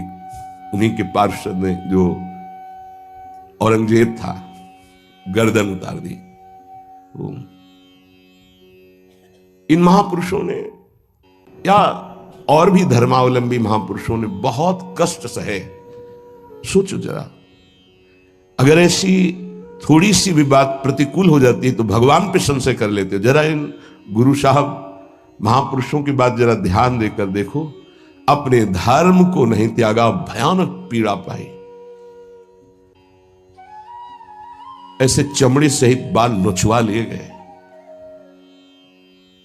उन्हीं के पार्षद ने, जो औरंगजेब था, गर्दन उतार दी। इन महापुरुषों ने या और भी धर्मावलंबी महापुरुषों ने बहुत कष्ट सहे। सोचो जरा, अगर ऐसी थोड़ी सी भी बात प्रतिकूल हो जाती है तो भगवान पे संशय कर लेते हो। जरा इन गुरु साहब महापुरुषों की बात जरा ध्यान देकर देखो, अपने धर्म को नहीं त्यागा, भयानक पीड़ा पाई। ऐसे चमड़ी सहित बाल नोचवा लिए गए,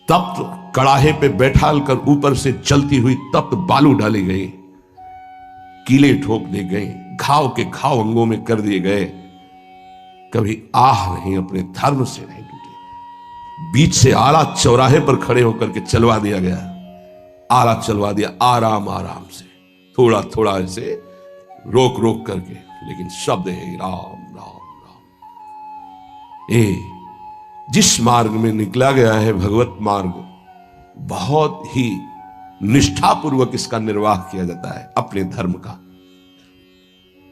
तप्त कड़ाहे पे बैठाल कर ऊपर से चलती हुई तप्त बालू डाली गई, कीले ठोक दी गई, घाव के घाव अंगों में कर दिए गए। कभी आह नहीं, अपने धर्म से नहीं टूटे। बीच से आला चौराहे पर खड़े होकर के चलवा दिया गया, आला चलवा दिया, आराम आराम से, थोड़ा थोड़ा ऐसे रोक रोक करके, लेकिन शब्द है राम राम राम। जिस मार्ग में निकला गया है भगवत मार्ग, बहुत ही निष्ठापूर्वक इसका निर्वाह किया जाता है अपने धर्म का।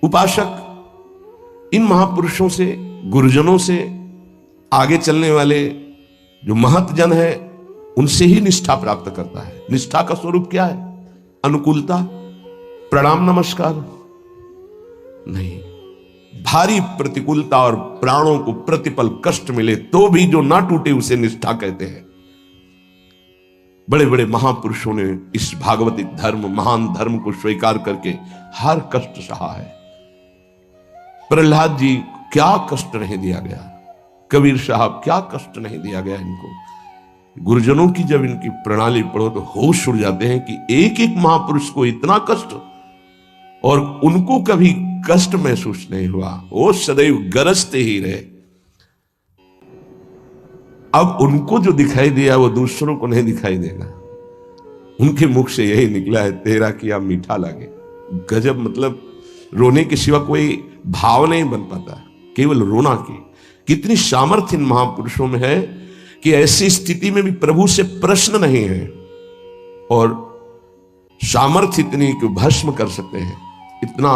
उपासक इन महापुरुषों से, गुरुजनों से, आगे चलने वाले जो महतजन है, उनसे ही निष्ठा प्राप्त करता है। निष्ठा का स्वरूप क्या है? अनुकूलता, प्रणाम नमस्कार नहीं। भारी प्रतिकूलता और प्राणों को प्रतिपल कष्ट मिले तो भी जो ना टूटे उसे निष्ठा कहते हैं। बड़े बड़े महापुरुषों ने इस भागवतिक धर्म, महान धर्म को स्वीकार करके हर कष्ट सहा है। प्रहलाद जी क्या कष्ट नहीं दिया गया, कबीर साहब क्या कष्ट नहीं दिया गया इनको। गुरुजनों की जब इनकी प्रणाली पढ़ो तो होश उड़ जाते हैं कि एक एक महापुरुष को इतना कष्ट, और उनको कभी कष्ट महसूस नहीं हुआ, वो सदैव गरजते ही रहे। अब उनको जो दिखाई दिया वो दूसरों को नहीं दिखाई देगा। उनके मुख से यही निकला है, तेरा किया मीठा लागे। गजब, मतलब रोने के सिवा कोई भाव नहीं बन पाता, केवल रोना की। कितनी सामर्थ्य इन महापुरुषों में है कि ऐसी स्थिति में भी प्रभु से प्रश्न नहीं है, और सामर्थ्य इतनी कि भस्म कर सकते हैं। इतना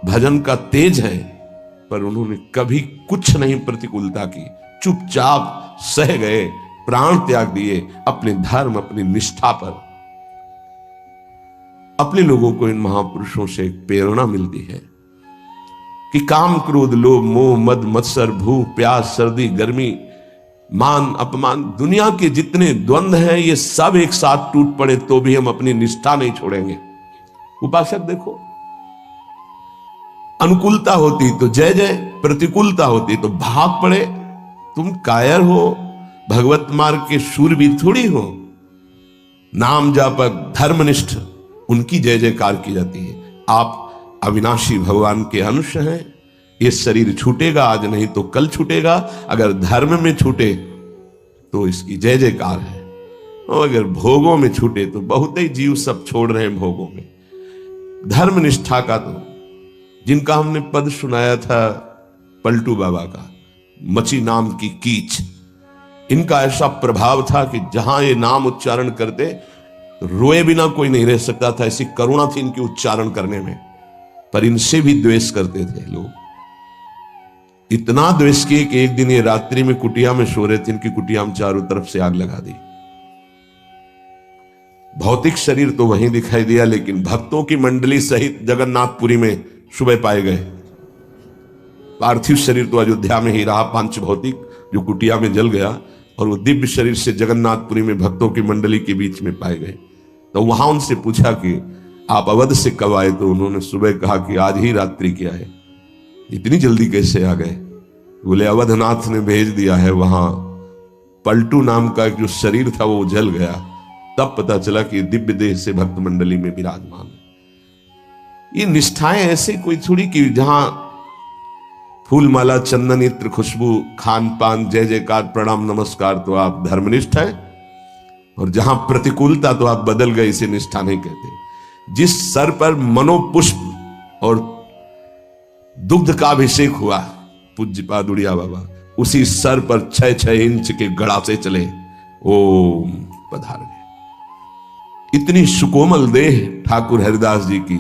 भजन का तेज है, पर उन्होंने कभी कुछ नहीं प्रतिकूलता की, चुपचाप सह गए, प्राण त्याग दिए अपने धर्म, अपनी निष्ठा पर। अपने लोगों को इन महापुरुषों से एक प्रेरणा मिलती है कि काम, क्रोध, लोभ, मोह, मद, मत्सर, भूख, प्यास, सर्दी, गर्मी, मान, अपमान, दुनिया के जितने द्वंद्व हैं, ये सब एक साथ टूट पड़े तो भी हम अपनी निष्ठा नहीं छोड़ेंगे। उपासक देखो, अनुकूलता होती तो जय जय, प्रतिकूलता होती तो भाग पड़े। तुम कायर हो, भगवत मार्ग के शूरवीर थोड़ी हो। नाम जापक, धर्मनिष्ठ, उनकी जय जयकार की जाती है। आप अविनाशी भगवान के अंश हैं। ये शरीर छूटेगा आज, नहीं तो कल छूटेगा। अगर धर्म में छूटे तो इसकी जय जयकार है, और अगर भोगों में छूटे तो बहुत ही जीव सब छोड़ रहे हैं भोगों में। धर्मनिष्ठा का तो, जिनका हमने पद सुनाया था पलटू बाबा का, मची नाम की कीच, इनका ऐसा प्रभाव था कि जहां ये नाम उच्चारण करते रोए बिना कोई नहीं रह सकता था। ऐसी करुणा थी इनकी उच्चारण करने में, पर इनसे भी द्वेष करते थे लोग। इतना द्वेष किए कि एक दिन ये रात्रि में कुटिया में सो रहे थे, इनकी कुटिया में चारों तरफ से आग लगा दी। भौतिक शरीर तो वहीं दिखाई दिया, लेकिन भक्तों की मंडली सहित जगन्नाथपुरी में सुबह पाए गए। पार्थिव शरीर तो अयोध्या में ही रहा, पांच भौतिक जो कुटिया में जल गया, और वो दिव्य शरीर से जगन्नाथपुरी में भक्तों की मंडली के बीच में पाए गए। तो वहां उनसे पूछा कि आप अवध से कब आए? तो उन्होंने सुबह कहा कि आज ही रात्रि किया है। इतनी जल्दी कैसे आ गए? बोले अवधनाथ ने भेज दिया है। वहां पलटू नाम का जो शरीर था वो जल गया, तब पता चला कि दिव्य देह से भक्त मंडली में विराजमान है। ये निष्ठाएं ऐसे कोई थोड़ी कि जहां फूल माला, चंदन, इत्र, खुशबू, खान पान, जय जयकार, प्रणाम नमस्कार तो आप धर्मनिष्ठ हैं, और जहां प्रतिकूलता तो आप बदल गए, इसे निष्ठा नहीं कहते। जिस सर पर मनोपुष्प और दुग्ध का अभिषेक हुआ पूज्य पादुड़िया बाबा, उसी सर पर 6-6 इंच के गड़ासे चले, ओम पधार गए। इतनी सुकोमल देह ठाकुर हरिदास जी की,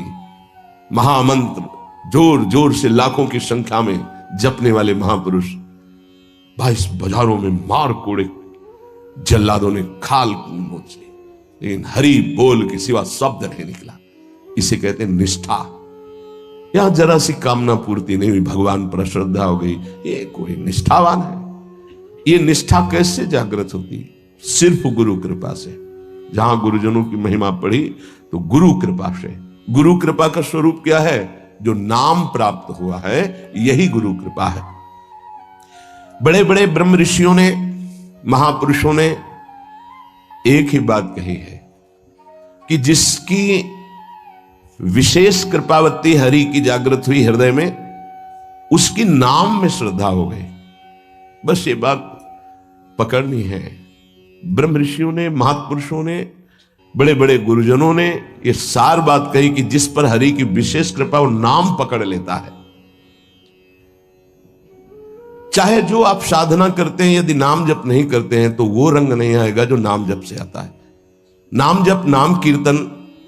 महामंत्र जोर जोर से लाखों की संख्या में जपने वाले महापुरुष, 22 बाजारों में मार कोड़े जल्लादों ने खाल नोच ली। लेकिन हरि बोल के सिवा शब्द नहीं निकला। इसे कहते हैं निष्ठा। यहां जरा सी कामना पूर्ति नहीं हुई, भगवान पर श्रद्धा हो गई, ये कोई निष्ठावान है। ये निष्ठा कैसे जागृत होती? सिर्फ गुरु कृपा से। जहां गुरुजनों की महिमा पढ़ी तो गुरु कृपा से। गुरु कृपा का स्वरूप क्या है? जो नाम प्राप्त हुआ है यही गुरु कृपा है। बड़े बड़े ब्रह्म ऋषियों ने, महापुरुषों ने एक ही बात कही है कि जिसकी विशेष कृपावती हरि की जागृत हुई हृदय में, उसकी नाम में श्रद्धा हो गई। बस ये बात पकड़नी है। ब्रह्म ऋषियों ने, महापुरुषों ने, बड़े बड़े गुरुजनों ने ये सार बात कही कि जिस पर हरि की विशेष कृपा, वो नाम पकड़ लेता है। चाहे जो आप साधना करते हैं, यदि नाम जप नहीं करते हैं तो वो रंग नहीं आएगा जो नाम जप से आता है। नाम जप, नाम कीर्तन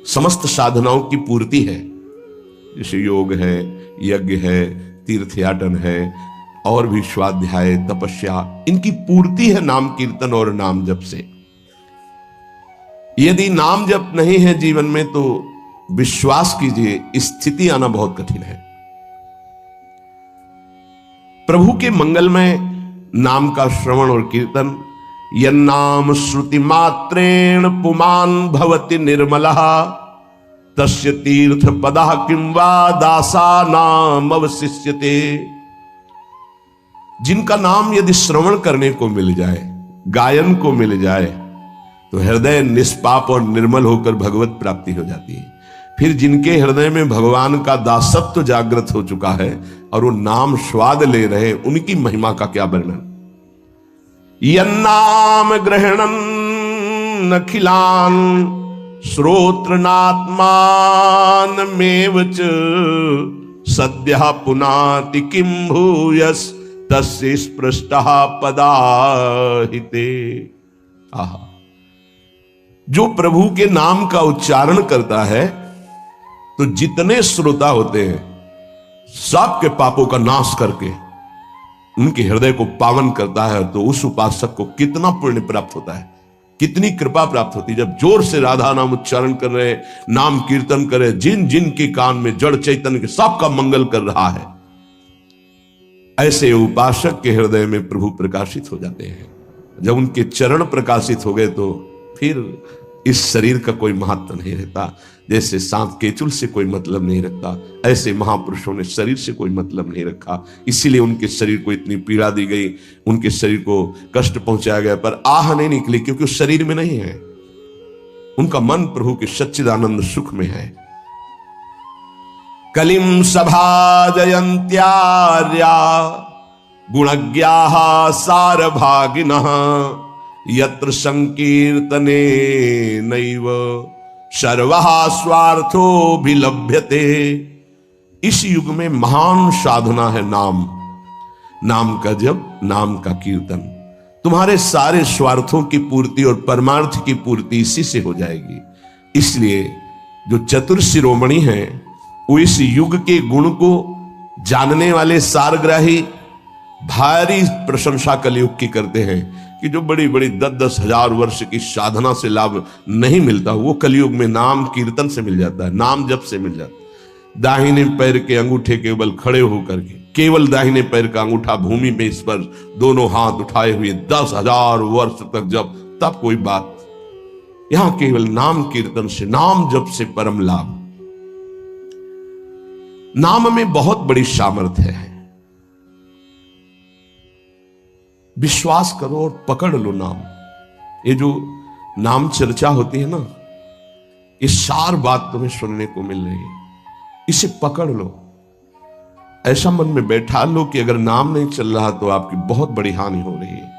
समस्त साधनाओं की पूर्ति है। जैसे योग है, यज्ञ है, तीर्थयाटन है, और भी स्वाध्याय, तपस्या, इनकी पूर्ति है नाम कीर्तन और नाम जप से। यदि नाम जप नहीं है जीवन में तो विश्वास कीजिए स्थिति आना बहुत कठिन है। प्रभु के मंगलमय नाम का श्रवण और कीर्तन, यन्नाम श्रुति मात्रेण पुमान भवति निर्मलः तस्य तीर्थ पदः किं वा दासा नाम अवशिष्यते। जिनका नाम यदि श्रवण करने को मिल जाए, गायन को मिल जाए, तो हृदय निष्पाप और निर्मल होकर भगवत प्राप्ति हो जाती है। फिर जिनके हृदय में भगवान का दासत्व जागृत हो चुका है और वो नाम स्वाद ले रहे, उनकी महिमा का क्या वर्णन। यन्नाम ग्रहणन अखिलान श्रोत्रनात्मान मेव च सद्यः पुनाति किं भूयस् तस्य स्पृष्टः पदाहिते। आहा, जो प्रभु के नाम का उच्चारण करता है तो जितने श्रोता होते हैं सबके पापों का नाश करके उनके हृदय को पावन करता है। तो उस उपासक को कितना पुण्य प्राप्त होता है, कितनी कृपा प्राप्त होती है। जब जोर से राधा नाम उच्चारण कर रहे, नाम कीर्तन कर रहे, जिन जिन के कान में जड़ चैतन्य के सबका मंगल कर रहा है, ऐसे उपासक के हृदय में प्रभु प्रकाशित हो जाते हैं। जब उनके चरण प्रकाशित हो गए तो फिर इस शरीर का कोई महत्व नहीं रहता। जैसे सांप केचुल से कोई मतलब नहीं रखता, ऐसे महापुरुषों ने शरीर से कोई मतलब नहीं रखा। इसीलिए उनके शरीर को इतनी पीड़ा दी गई, उनके शरीर को कष्ट पहुंचाया गया, पर आह नहीं निकली, क्योंकि उस शरीर में नहीं है। उनका मन प्रभु के सच्चिदानंद सुख में है। कलिम सभा जयंत्यार्या गुणज्ञाः सारभागिनः यत्र संकीर्तने नैव सर्वः स्वार्थोऽभिलभ्यते। इस युग में महान साधना है नाम, नाम का जप, नाम का कीर्तन। तुम्हारे सारे स्वार्थों की पूर्ति और परमार्थ की पूर्ति इसी से हो जाएगी। इसलिए जो चतुर शिरोमणि हैं वो इस युग के गुण को जानने वाले सारग्राही भारी प्रशंसा कलयुग की करते हैं कि जो बड़ी बड़ी 10-10 हजार वर्ष की साधना से लाभ नहीं मिलता, वो कलयुग में नाम कीर्तन से मिल जाता है, नाम जप से मिल जाता है। दाहिने पैर के अंगूठे के बल खड़े होकर के, केवल दाहिने पैर का अंगूठा भूमि में स्पर्श, दोनों हाथ उठाए हुए 10,000 वर्ष तक जब, तब कोई बात। यहां केवल नाम कीर्तन से, नाम जप से परम लाभ। नाम में बहुत बड़ी सामर्थ्य है। विश्वास करो और पकड़ लो नाम। ये जो नाम चर्चा होती है ना, ये सार बात तुम्हें सुनने को मिल रही है, इसे पकड़ लो। ऐसा मन में बैठा लो कि अगर नाम नहीं चल रहा तो आपकी बहुत बड़ी हानि हो रही है।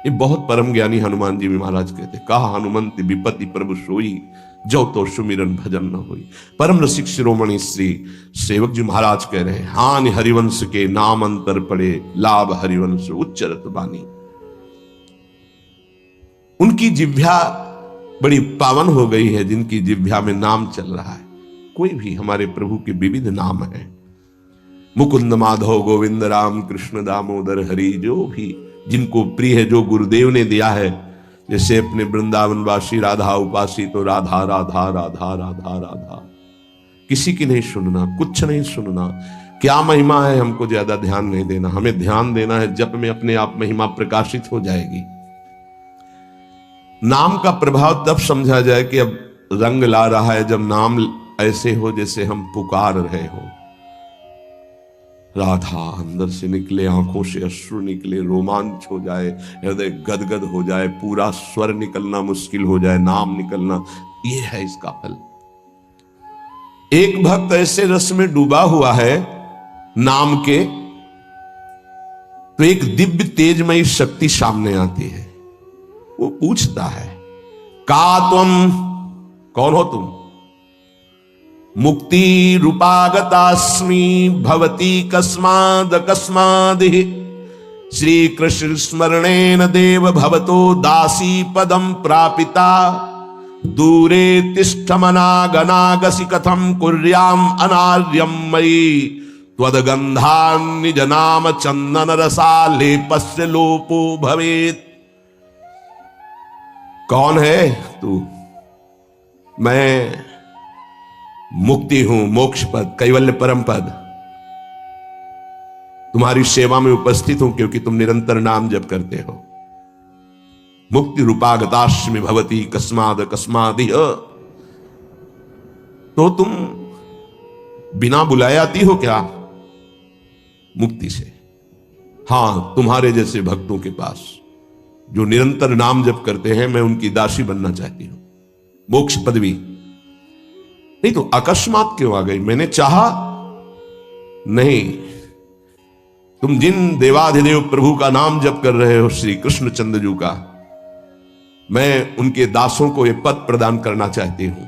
ये बहुत परम ज्ञानी हनुमान जी महाराज कहते, कहा हनुमंत विपत्ति प्रभु सोई जो तो सुमिरन भजन न होई। परम रसिक शिरोमणि श्री सेवक जी महाराज कह रहे हैं, हानि हरिवंश के नाम अंतर पड़े, लाभ हरिवंश उच्चरत बानी। उनकी जिह्वा बड़ी पावन हो गई है जिनकी जिह्वा में नाम चल रहा है। कोई भी हमारे प्रभु के विविध नाम हैं, मुकुंद माधव गोविंद राम कृष्ण दामोदर हरि, जो भी जिनको प्रिय है, जो गुरुदेव ने दिया है, जैसे अपने वृंदावनवासी राधा उपासी तो राधा राधा राधा राधा राधा, किसी की नहीं सुनना, कुछ नहीं सुनना। क्या महिमा है हमको ज्यादा ध्यान नहीं देना, हमें ध्यान देना है जप में अपने आप महिमा प्रकाशित हो जाएगी। नाम का प्रभाव तब समझा जाए कि अब रंग ला रहा है जब नाम ऐसे हो जैसे हम पुकार रहे हो। राधा अंदर से निकले, आंखों से अश्रु निकले, रोमांच हो जाए, हृदय गदगद हो जाए, पूरा स्वर निकलना मुश्किल हो जाए, नाम निकलना, ये है इसका फल। एक भक्त ऐसे रस में डूबा हुआ है नाम के, तो एक दिव्य तेजमयी शक्ति सामने आती है। वो पूछता है, का तुम, कौन हो तुम? मुक्ति रूपागतास्मि भवती कस्माद कस्मादिहि, श्री कृष्ण स्मरणेन देव भवतो दासी पदम प्रापिता, दूरे तिष्ठमनागनागसि कथम कुर्याम अनार्यम मयि, त्वदगंधान्निज नाम चंदन रसालेपस्य लोपो भवेत्। कौन है तू? मैं मुक्ति हूं, मोक्ष पद, कैवल्य परम पद। तुम्हारी सेवा में उपस्थित हूं क्योंकि तुम निरंतर नाम जप करते हो। मुक्ति रूपागतास्मि भवती कस्माद कस्मादिह, तो तुम बिना बुलाए आती हो क्या? मुक्ति से। हां, तुम्हारे जैसे भक्तों के पास जो निरंतर नाम जप करते हैं, मैं उनकी दासी बनना चाहती हूं, मोक्ष पदवी। नहीं तो अकस्मात क्यों आ गई? मैंने चाहा नहीं। तुम जिन देवाधिदेव प्रभु का नाम जप कर रहे हो, श्री कृष्ण चंद्र जी का, मैं उनके दासों को यह पद प्रदान करना चाहती हूं।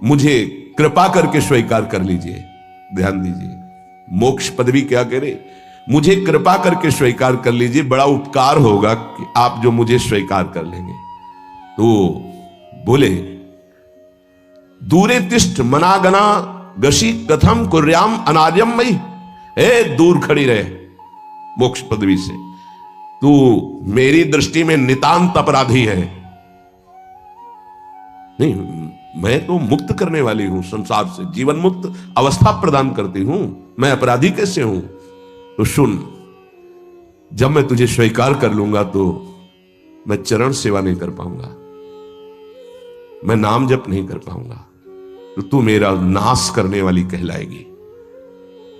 मुझे कृपा करके स्वीकार कर लीजिए। ध्यान दीजिए, मोक्ष पदवी क्या करे? मुझे कृपा करके स्वीकार कर लीजिए, बड़ा उपकार होगा कि आप जो मुझे स्वीकार कर लेंगे। तो बोले, दूरे तिष्ठ मनागना गशी कथम कुर्याम अनार्यम मई, दूर खड़ी रहे मोक्ष पदवी से, तू मेरी दृष्टि में नितांत अपराधी है। नहीं, मैं तो मुक्त करने वाली हूं, संसार से जीवन मुक्त अवस्था प्रदान करती हूं, मैं अपराधी कैसे हूं? तो सुन, जब मैं तुझे स्वीकार कर लूंगा तो मैं चरण सेवा नहीं कर पाऊंगा, मैं नाम जप नहीं कर पाऊंगा, तो तू मेरा नाश करने वाली कहलाएगी।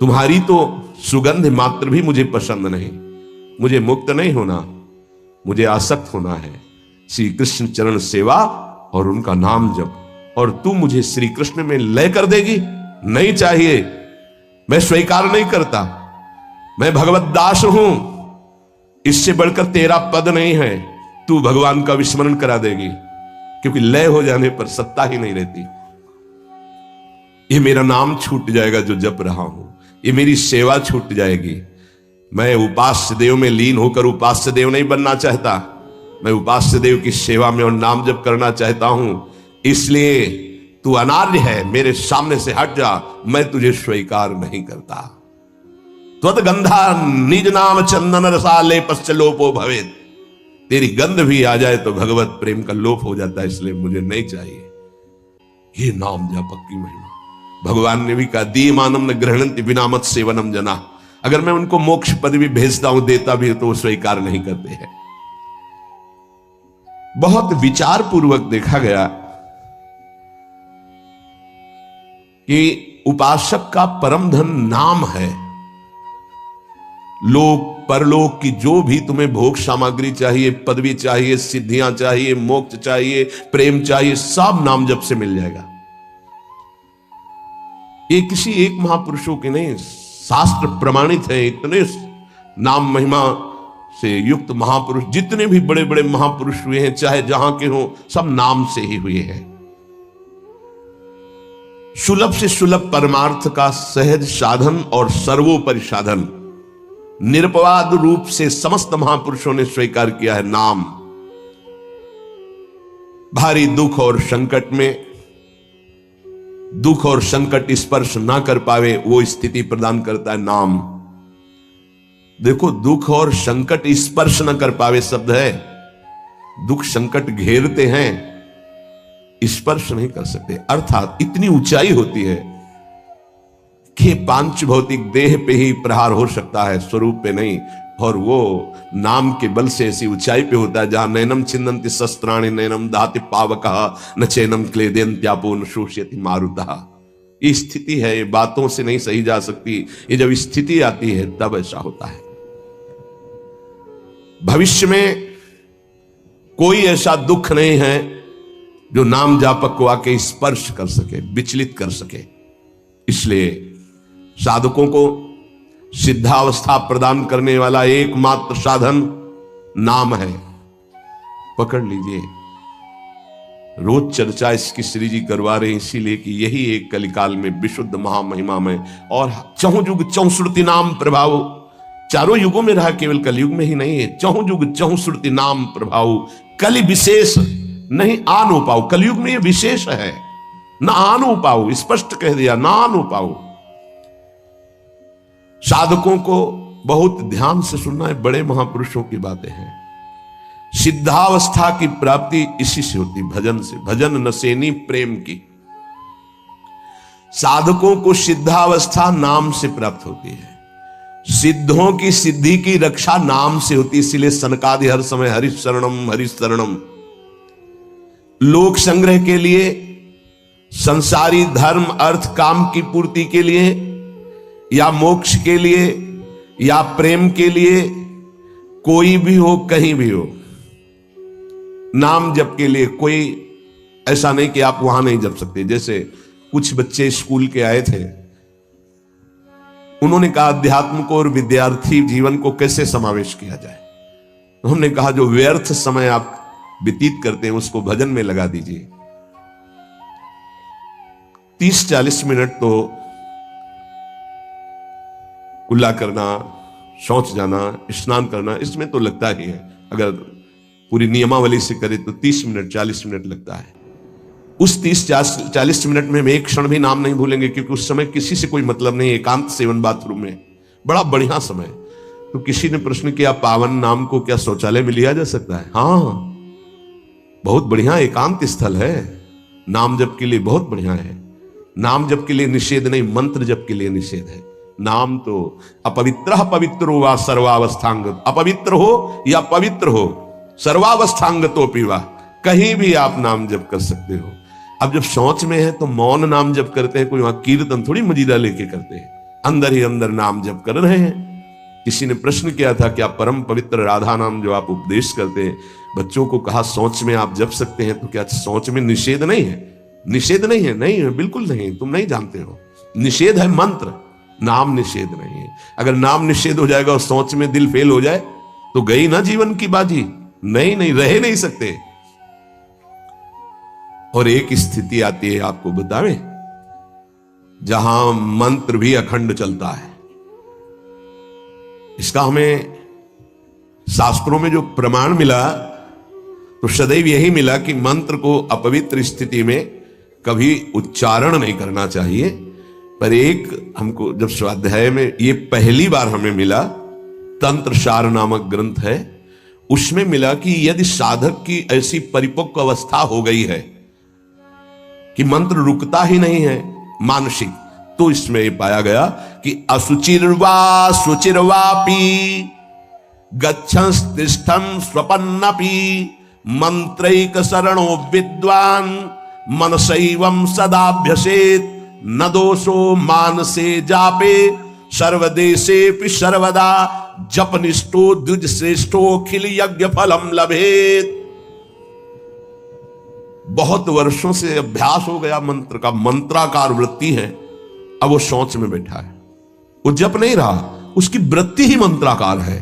तुम्हारी तो सुगंध मात्र भी मुझे पसंद नहीं। मुझे मुक्त नहीं होना, मुझे आसक्त होना है श्री कृष्ण चरण सेवा और उनका नाम जप। और तू मुझे श्री कृष्ण में लय कर देगी? नहीं चाहिए, मैं स्वीकार नहीं करता। मैं भगवत दास हूं, इससे बढ़कर तेरा पद नहीं है। तू भगवान का विस्मरण करा देगी, क्योंकि लय हो जाने पर सत्ता ही नहीं रहती। ये मेरा नाम छूट जाएगा जो जप रहा हूं, ये मेरी सेवा छूट जाएगी। मैं उपास्य देव में लीन होकर उपास्य देव नहीं बनना चाहता, मैं उपास्य देव की सेवा में और नाम जप करना चाहता हूं। इसलिए तू अनार्य है, मेरे सामने से हट जा, मैं तुझे स्वीकार नहीं करता। त्वदगंधा निज नाम चंदन रसालेपस्य लोपो भवेत्, तेरी गंध भी आ जाए तो भगवत प्रेम का लोप हो जाता है, इसलिए मुझे नहीं चाहिए। ये नाम जप की महिमा। भगवान ने भी कहा, दीयमानम न गृह्णन्ति बिना मत सेवनम जना। अगर मैं उनको मोक्ष पदवी भेजता हूं, देता भी तो वो स्वीकार नहीं करते हैं। बहुत विचार पूर्वक देखा गया कि उपासक का परम धन नाम है। लोक परलोक की जो भी तुम्हें भोग सामग्री चाहिए, पदवी चाहिए, सिद्धियां चाहिए, मोक्ष चाहिए, प्रेम चाहिए, सब नाम जप से मिल जाएगा। ये किसी एक महापुरुषों के नहीं, शास्त्र प्रमाणित है। इतने नाम महिमा से युक्त महापुरुष, जितने भी बड़े बड़े महापुरुष हुए हैं, चाहे जहां के हों, सब नाम से ही हुए हैं। सुलभ से सुलभ परमार्थ का सहज साधन और सर्वोपरि साधन निरपवाद रूप से समस्त महापुरुषों ने स्वीकार किया है नाम। भारी दुख और संकट में, दुख और संकट स्पर्श ना कर पावे, वो स्थिति प्रदान करता है नाम। देखो, दुख और संकट स्पर्श न कर पावे शब्द है, दुख संकट घेरते हैं, स्पर्श नहीं कर सकते। अर्थात इतनी ऊंचाई होती है कि पांच भौतिक देह पे ही प्रहार हो सकता है, स्वरूप पे नहीं। और वो नाम के बल से ऐसी ऊंचाई पे होता है जहां नैनम छिन्दन्ति शस्त्राणि नैनम दाति पावकः न चैनम क्लेदयन्त्यापो न शोष्यति मारुतः। ये स्थिति है, ये बातों से नहीं सही जा सकती। ये जब स्थिति आती है तब ऐसा होता है। भविष्य में कोई ऐसा दुख नहीं है जो नाम जापक को आके स्पर्श कर सके, विचलित कर सके। इसलिए साधकों को सिद्धावस्था प्रदान करने वाला एकमात्र साधन नाम है। पकड़ लीजिए। रोज चर्चा इसकी श्री जी करवा रहे हैं इसीलिए कि यही एक कलिकाल में विशुद्ध महामहिमा में और चहुं युग चहुश्रुति नाम प्रभाव, चारों युगों में रहा, केवल कलयुग में ही नहीं है। चहुं युग चहुश्रुति नाम प्रभाव, कलि विशेष नहीं आन पाओ। कलयुग में ये विशेष है, ना आन पाओ, स्पष्ट कह दिया, ना आन पाओ। साधकों को बहुत ध्यान से सुनना है, बड़े महापुरुषों की बातें हैं। सिद्धावस्था की प्राप्ति इसी से होती, भजन से। भजन नसेनी प्रेम की। साधकों को सिद्धावस्था नाम से प्राप्त होती है। सिद्धों की सिद्धि की रक्षा नाम से होती, इसीलिए सनकादि हर समय हरिशरणम हरिशरणम। लोक संग्रह के लिए, संसारी धर्म अर्थ काम की पूर्ति के लिए, या मोक्ष के लिए, या प्रेम के लिए, कोई भी हो, कहीं भी हो, नाम जप के लिए कोई ऐसा नहीं कि आप वहां नहीं जप सकते। जैसे कुछ बच्चे स्कूल के आए थे, उन्होंने कहा अध्यात्म को और विद्यार्थी जीवन को कैसे समावेश किया जाए। हमने कहा जो व्यर्थ समय आप व्यतीत करते हैं उसको भजन में लगा दीजिए। 30-40 मिनट तो कुल्ला करना, शौच जाना, स्नान करना, इसमें तो लगता ही है। अगर पूरी नियमावली से करे तो 30 मिनट 40 मिनट लगता है। उस 30-40 मिनट में हम एक क्षण भी नाम नहीं भूलेंगे, क्योंकि उस समय किसी से कोई मतलब नहीं। एकांत सेवन बाथरूम में बड़ा बढ़िया समय। तो किसी ने प्रश्न किया पावन नाम को क्या शौचालय में लिया जा सकता है? हाँ, बहुत बढ़िया एकांत स्थल है, नाम जप के लिए बहुत बढ़िया है। नाम जप के लिए निषेध नहीं, मंत्र जप के लिए निषेध है। नाम तो अपवित्र पवित्रो वा सर्वावस्थांग, अपवित्र हो या पवित्र हो, सर्वावस्थांग तो पीवा, कहीं भी आप नाम जप कर सकते हो। अब जब शौच में है तो मौन नाम जप करते हैं, कोई वहां कीर्तन थोड़ी मजीरा लेके करते हैं, अंदर ही अंदर नाम जप कर रहे हैं। किसी ने प्रश्न किया था कि आप परम पवित्र राधा नाम जो आप उपदेश करते हैं, बच्चों को कहा शौच में आप जप सकते हैं, तो क्या शौच में निषेध नहीं है? निषेध नहीं है, नहीं है, बिल्कुल नहीं, तुम नहीं जानते हो। निषेध है मंत्र, नाम निषेध नहीं है। अगर नाम निषेध हो जाएगा और शौच में दिल फेल हो जाए तो गई ना जीवन की बाजी। नहीं नहीं, रह नहीं सकते। और एक स्थिति आती है, आपको बतावें, जहां मंत्र भी अखंड चलता है। इसका हमें शास्त्रों में जो प्रमाण मिला तो सदैव यही मिला कि मंत्र को अपवित्र स्थिति में कभी उच्चारण नहीं करना चाहिए। पर एक हमको जब स्वाध्याय में ये पहली बार हमें मिला, तंत्र सार नामक ग्रंथ है, उसमें मिला कि यदि साधक की ऐसी परिपक्व अवस्था हो गई है कि मंत्र रुकता ही नहीं है मानसिक, तो इसमें पाया गया कि असुचिर्वा सुचिर्वापि गच्छंस्तिष्ठन् स्वपन्नपि मंत्रैक शरणो विद्वान मनसैवं सदाभ्यसेत् न दोषो मानसे जापे सर्वदेशेपि सर्वदा जपनिष्ठो द्विज श्रेष्ठो खिल यज्ञ फलम लभेत। बहुत वर्षों से अभ्यास हो गया मंत्र का, मंत्राकार वृत्ति है, अब वो शौच में बैठा है, वो जप नहीं रहा, उसकी वृत्ति ही मंत्राकार है।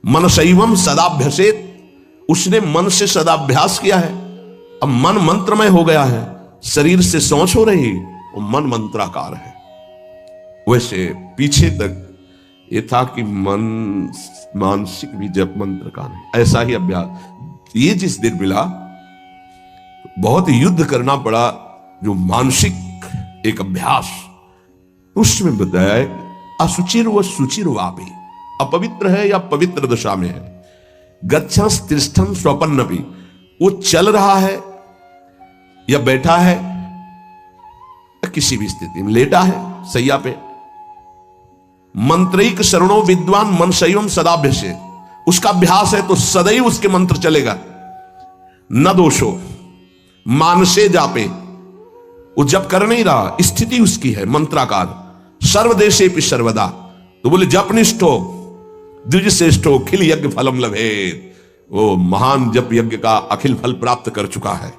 मनसैवम सदाभ्यसेत, उसने मन से सदाभ्यास किया है, अब मन मंत्रमय हो गया है, शरीर से शौच हो रही, वो मन मंत्राकार है। वैसे पीछे तक ये था कि मन मानसिक भी जप मंत्र का नहीं, ऐसा ही अभ्यास। ये जिस दिन मिला बहुत युद्ध करना पड़ा, जो मानसिक एक अभ्यास, उसमें बताया असुचिर व सुचिर वापी, अपवित्र है या पवित्र दशा में है, गच्छंस तिष्ठन् स्वपन्नपि, वो चल रहा है या बैठा है या किसी भी स्थिति में लेटा है सैया पे, मंत्रैक शरणो विद्वान मनसैवम सदाभ्यसे, उसका अभ्यास है तो सदैव उसके मंत्र चलेगा। न दोषो मानसे जापे, वो जप कर नहीं रहा, स्थिति उसकी है मंत्राकार। सर्वदेशे पि सर्वदा, तो बोले जपनिष्ठ हो द्विज श्रेष्ठ हो खिल यज्ञ फलम लभेत, वो महान जप यज्ञ का अखिल फल प्राप्त कर चुका है।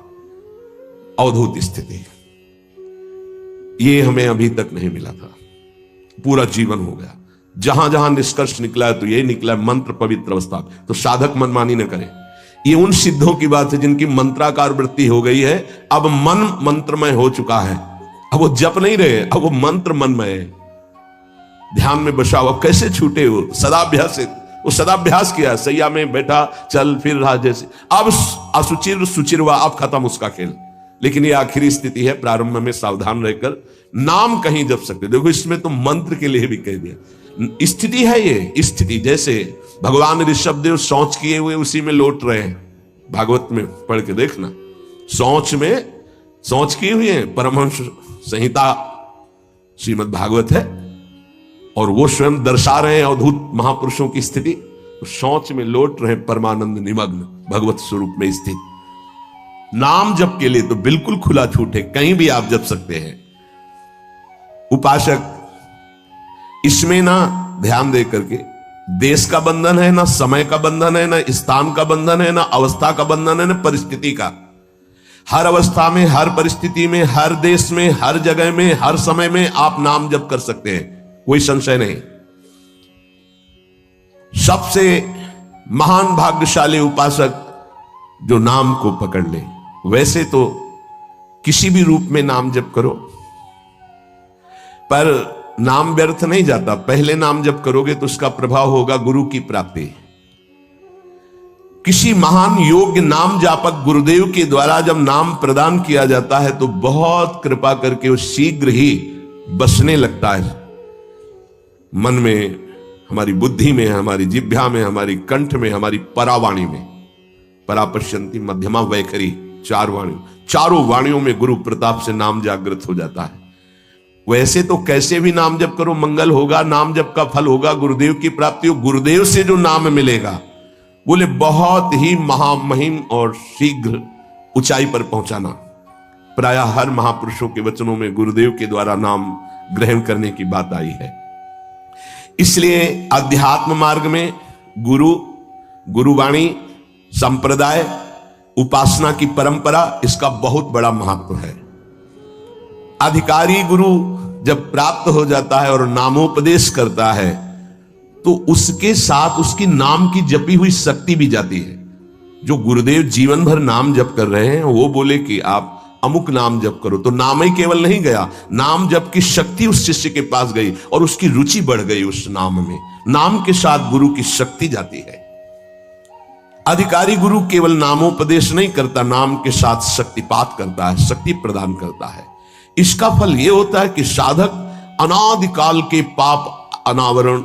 अवधूत स्थिति ये हमें अभी तक नहीं मिला था, पूरा जीवन हो गया। जहां जहां निष्कर्ष निकला है तो यही निकला है मंत्र पवित्र अवस्था। तो साधक मनमानी न करे। ये उन सिद्धों की बात है जिनकी मंत्राकार वृत्ति हो गई है, अब मन मंत्रमय हो चुका है, अब वो जप नहीं रहे, अब वो मंत्र मनमय है, ध्यान में बसा हुआ। कैसे छूटे हो? सदाभ्यास, वो सदाभ्यास किया, सैया में बैठा चल फिर रहा जैसे। अब असुचिर सुचिर हुआ, अब खत्म उसका खेल। लेकिन ये आखिरी स्थिति है, प्रारंभ में सावधान रहकर नाम कहीं जप सकते। देखो इसमें तो मंत्र के लिए भी कह दिया, स्थिति है ये स्थिति। जैसे भगवान ऋषभदेव शौच किए हुए उसी में लौट रहे हैं, भागवत में पढ़ के देखना, शौच किए हुए हैं। परमहंस संहिता श्रीमद् भागवत है और वो स्वयं दर्शा रहे हैं अवधूत महापुरुषों की स्थिति। तो शौच में लौट रहे हैं परमानंद निमग्न भगवत स्वरूप में स्थित। नाम जप के लिए तो बिल्कुल खुला छूट है, कहीं भी आप जप सकते हैं। उपासक इसमें ना ध्यान दे करके, देश का बंधन है, ना समय का बंधन है, ना स्थान का बंधन है, ना अवस्था का बंधन है, ना परिस्थिति का। हर अवस्था में, हर परिस्थिति में, हर देश में, हर जगह में, हर समय में आप नाम जप कर सकते हैं, कोई संशय नहीं। सबसे महान भाग्यशाली उपासक जो नाम को पकड़ ले। वैसे तो किसी भी रूप में नाम जप करो, पर नाम व्यर्थ नहीं जाता। पहले नाम जप करोगे तो उसका प्रभाव होगा गुरु की प्राप्ति। किसी महान योग्य नाम जापक गुरुदेव के द्वारा जब नाम प्रदान किया जाता है तो बहुत कृपा करके वो शीघ्र ही बसने लगता है मन में, हमारी बुद्धि में, हमारी जिह्वा में, हमारी कंठ में, हमारी परावाणी में। परापश्यंती मध्यमा वैखरी, चारों वाणियों में गुरु प्रताप से नाम जागृत हो जाता है। वैसे तो कैसे भी नाम जप करो मंगल होगा, नाम जप का फल होगा, गुरुदेव की प्राप्ति हो। गुरुदेव से जो नाम मिलेगा बोले बहुत ही महामहिम और शीघ्र ऊंचाई पर पहुंचाना। प्राय हर महापुरुषों के वचनों में गुरुदेव के द्वारा नाम ग्रहण करने की बात आई है। इसलिए अध्यात्म मार्ग में गुरु, गुरुवाणी, संप्रदाय, उपासना की परंपरा, इसका बहुत बड़ा महत्व है। अधिकारी गुरु जब प्राप्त हो जाता है और नामोपदेश करता है तो उसके साथ उसकी नाम की जपी हुई शक्ति भी जाती है। जो गुरुदेव जीवन भर नाम जप कर रहे हैं वो बोले कि आप अमुक नाम जप करो, तो नाम ही केवल नहीं गया, नाम जप की शक्ति उस शिष्य के पास गई और उसकी रुचि बढ़ गई उस नाम में। नाम के साथ गुरु की शक्ति जाती है। अधिकारी गुरु केवल नामोपदेश नहीं करता, नाम के साथ शक्तिपात करता है, शक्ति प्रदान करता है। इसका फल यह होता है कि साधक अनादिकाल के पाप अनावरण,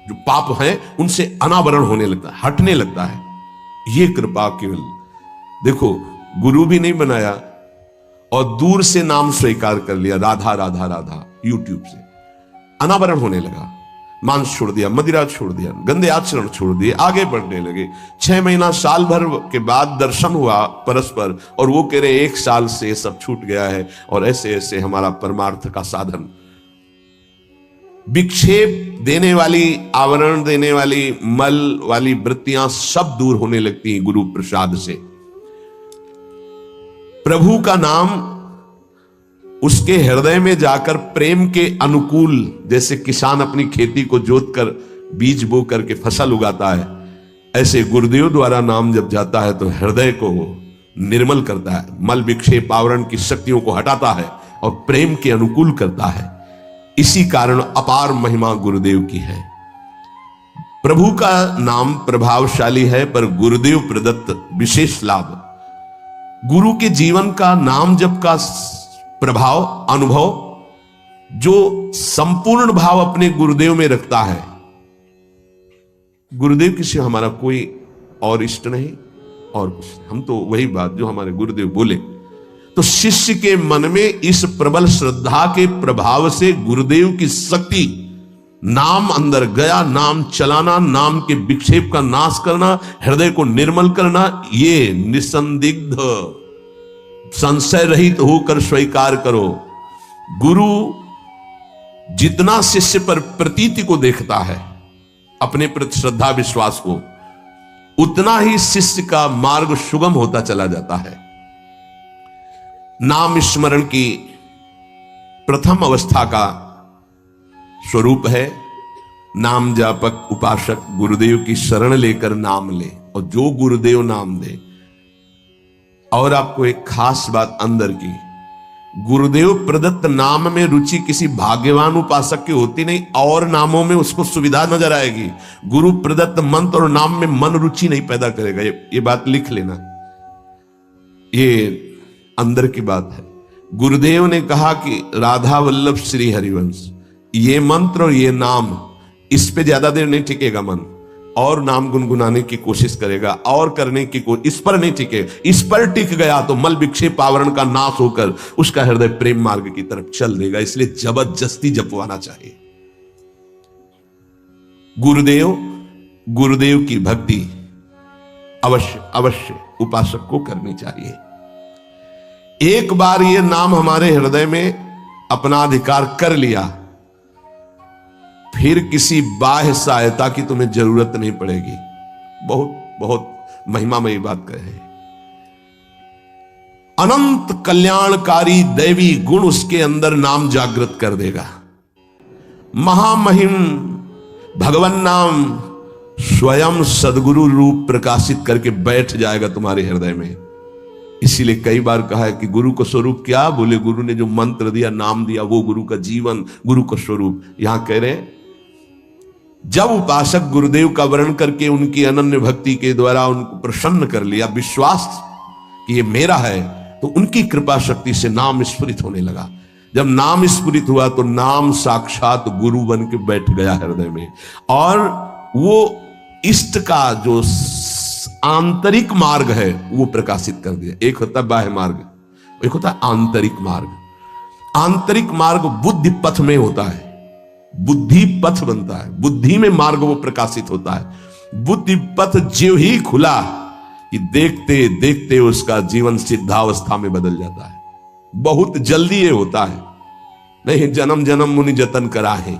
जो पाप हैं उनसे अनावरण होने लगता है, हटने लगता है। यह कृपा केवल, देखो गुरु भी नहीं बनाया और दूर से नाम स्वीकार कर लिया, राधा राधा राधा, यूट्यूब से अनावरण होने लगा। मांस छोड़ दिया, मदिरा छोड़ दिया, गंदे आचरण छोड़ दिए, आगे बढ़ने लगे। 6 महीना साल भर के बाद दर्शन हुआ परस्पर और वो कह रहे 1 साल से सब छूट गया है और ऐसे ऐसे हमारा परमार्थ का साधन। विक्षेप देने वाली, आवरण देने वाली, मल वाली वृत्तियां सब दूर होने लगती हैं गुरु प्रसाद से। प्रभु का नाम उसके हृदय में जाकर प्रेम के अनुकूल, जैसे किसान अपनी खेती को जोतकर बीज बो करके फसल उगाता है, ऐसे गुरुदेव द्वारा नाम जब जाता है तो हृदय को निर्मल करता है, मल विक्षेप आवरण की शक्तियों को हटाता है और प्रेम के अनुकूल करता है। इसी कारण अपार महिमा गुरुदेव की है। प्रभु का नाम प्रभावशाली है, पर गुरुदेव प्रदत्त विशेष लाभ। गुरु के जीवन का नाम जप का प्रभाव, अनुभव, जो संपूर्ण भाव अपने गुरुदेव में रखता है। गुरुदेव की सिवा हमारा कोई और इष्ट नहीं और कुछ। हम तो वही बात जो हमारे गुरुदेव बोले। तो शिष्य के मन में इस प्रबल श्रद्धा के प्रभाव से गुरुदेव की शक्ति, नाम अंदर गया, नाम चलाना, नाम के विक्षेप का नाश करना, हृदय को निर्मल करना, ये निसंदिग्ध संशय रहित होकर स्वीकार करो। गुरु जितना शिष्य पर प्रतीति को देखता है, अपने प्रति श्रद्धा विश्वास को, उतना ही शिष्य का मार्ग सुगम होता चला जाता है। नाम स्मरण की प्रथम अवस्था का स्वरूप है नाम जापक उपासक गुरुदेव की शरण लेकर नाम ले, और जो गुरुदेव नाम दे। और आपको एक खास बात अंदर की, गुरुदेव प्रदत्त नाम में रुचि किसी भाग्यवान उपासक की होती नहीं, और नामों में उसको सुविधा नजर आएगी। गुरु प्रदत्त मंत्र और नाम में मन रुचि नहीं पैदा करेगा। ये बात लिख लेना, ये अंदर की बात है। गुरुदेव ने कहा कि राधा वल्लभ श्री हरिवंश, ये मंत्र और ये नाम, इस पे ज्यादा देर नहीं टिकेगा मन, और नाम गुनगुनाने की कोशिश करेगा और करने की इस पर नहीं टिके। इस पर टिक गया तो मल विक्षेप आवरण का नाश होकर उसका हृदय प्रेम मार्ग की तरफ चल देगा। इसलिए जबरदस्ती जपवाना चाहिए। गुरुदेव की भक्ति अवश्य उपासक को करनी चाहिए। एक बार ये नाम हमारे हृदय में अपना अधिकार कर लिया, फिर किसी बाह्य सहायता की तुम्हें जरूरत नहीं पड़ेगी। बहुत बहुत महिमामयी बात कहे। अनंत कल्याणकारी दैवी गुण उसके अंदर नाम जागृत कर देगा। महामहिम भगवान नाम स्वयं सदगुरु रूप प्रकाशित करके बैठ जाएगा तुम्हारे हृदय में। इसीलिए कई बार कहा है कि गुरु का स्वरूप क्या? बोले गुरु ने जो मंत्र दिया, नाम दिया, वो गुरु का जीवन, गुरु का स्वरूप। यहां कह रहे हैं जब उपासक गुरुदेव का वर्ण करके उनकी अनन्य भक्ति के द्वारा उनको प्रसन्न कर लिया, विश्वास कि ये मेरा है, तो उनकी कृपा शक्ति से नाम स्फुरित होने लगा। जब नाम स्फुरित हुआ तो नाम साक्षात गुरु बन के बैठ गया हृदय में, और वो इष्ट का जो आंतरिक मार्ग है वो प्रकाशित कर दिया। एक होता है बाह्य मार्ग, एक होता है आंतरिक मार्ग। आंतरिक मार्ग बुद्धि पथ में होता है, बुद्धि पथ बनता है, बुद्धि में मार्ग वो प्रकाशित होता है। बुद्धि पथ ज्यों ही खुला कि देखते देखते उसका जीवन सिद्धावस्था में बदल जाता है। बहुत जल्दी ये होता है, नहीं जन्म जन्म मुनि जतन करा है,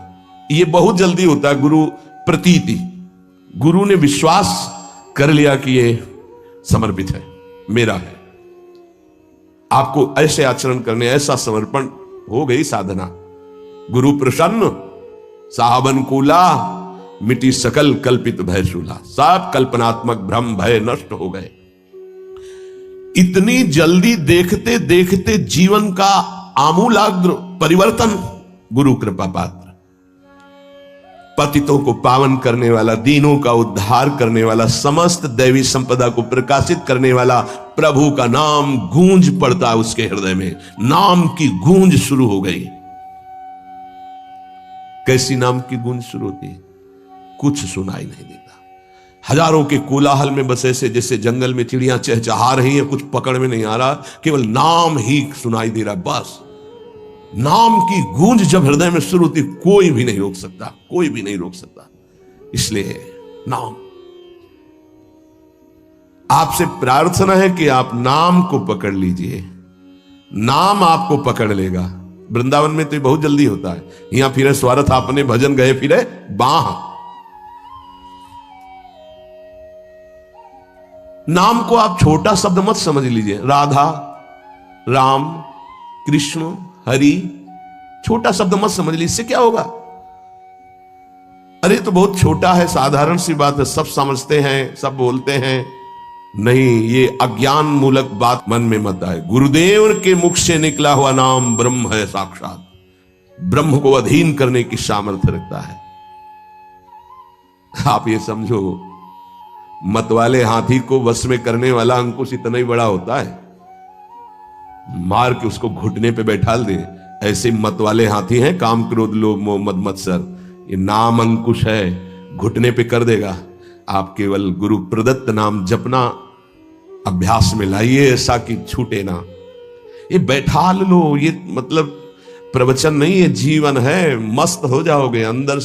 ये बहुत जल्दी होता है। गुरु प्रतीति, गुरु ने विश्वास कर लिया कि ये समर्पित है, मेरा है। आपको ऐसे आचरण करने, ऐसा समर्पण, हो गई साधना। गुरु प्रसन्न, साहब अनुकूला, मिटी सकल कल्पित भय शूला। सब कल्पनात्मक भ्रम भय नष्ट हो गए। इतनी जल्दी देखते देखते जीवन का आमूलाग्र परिवर्तन गुरु कृपा पात्र, पतितों को पावन करने वाला, दीनों का उद्धार करने वाला, समस्त दैवी संपदा को प्रकाशित करने वाला प्रभु का नाम गूंज पड़ता है उसके हृदय में। नाम की गूंज शुरू हो गई। कैसी नाम की गूंज शुरू होती है? कुछ सुनाई नहीं देता। हजारों के कोलाहल में बस ऐसे जैसे जंगल में चिड़ियां चहचहा रही हैं, कुछ पकड़ में नहीं आ रहा, केवल नाम ही सुनाई दे रहा है। बस नाम की गूंज जब हृदय में शुरू होती, कोई भी नहीं रोक सकता, कोई भी नहीं रोक सकता। इसलिए नाम, आपसे प्रार्थना है कि आप नाम को पकड़ लीजिए, नाम आपको पकड़ लेगा। वृंदावन में तो बहुत जल्दी होता है, यहां फिरे स्वार्थ आपने भजन गए फिरे बाह। नाम को आप छोटा शब्द मत समझ लीजिए। राधा, राम, कृष्ण, हरि, छोटा शब्द मत समझ लीजिए। इससे क्या होगा? अरे तो बहुत छोटा है, साधारण सी बात है, सब समझते हैं, सब बोलते हैं। नहीं, ये अज्ञान मूलक बात मन में मत आए। गुरुदेव के मुख से निकला हुआ नाम ब्रह्म है साक्षात, ब्रह्म को अधीन करने की सामर्थ्य रखता है। आप ये समझो, मतवाले हाथी को वश में करने वाला अंकुश इतना ही बड़ा होता है, मार के उसको घुटने पे बैठाल दे। ऐसे मतवाले हाथी हैं काम, क्रोध, लोभ, मोह, मद, मत्सर। ये नाम अंकुश है, घुटने पे कर देगा। आप केवल गुरु प्रदत्त नाम जपना अभ्यास में लाइए, ऐसा कि छूटे ना। ये बैठा लो, ये मतलब प्रवचन नहीं, ये जीवन है। मस्त हो जाओगे, अंदर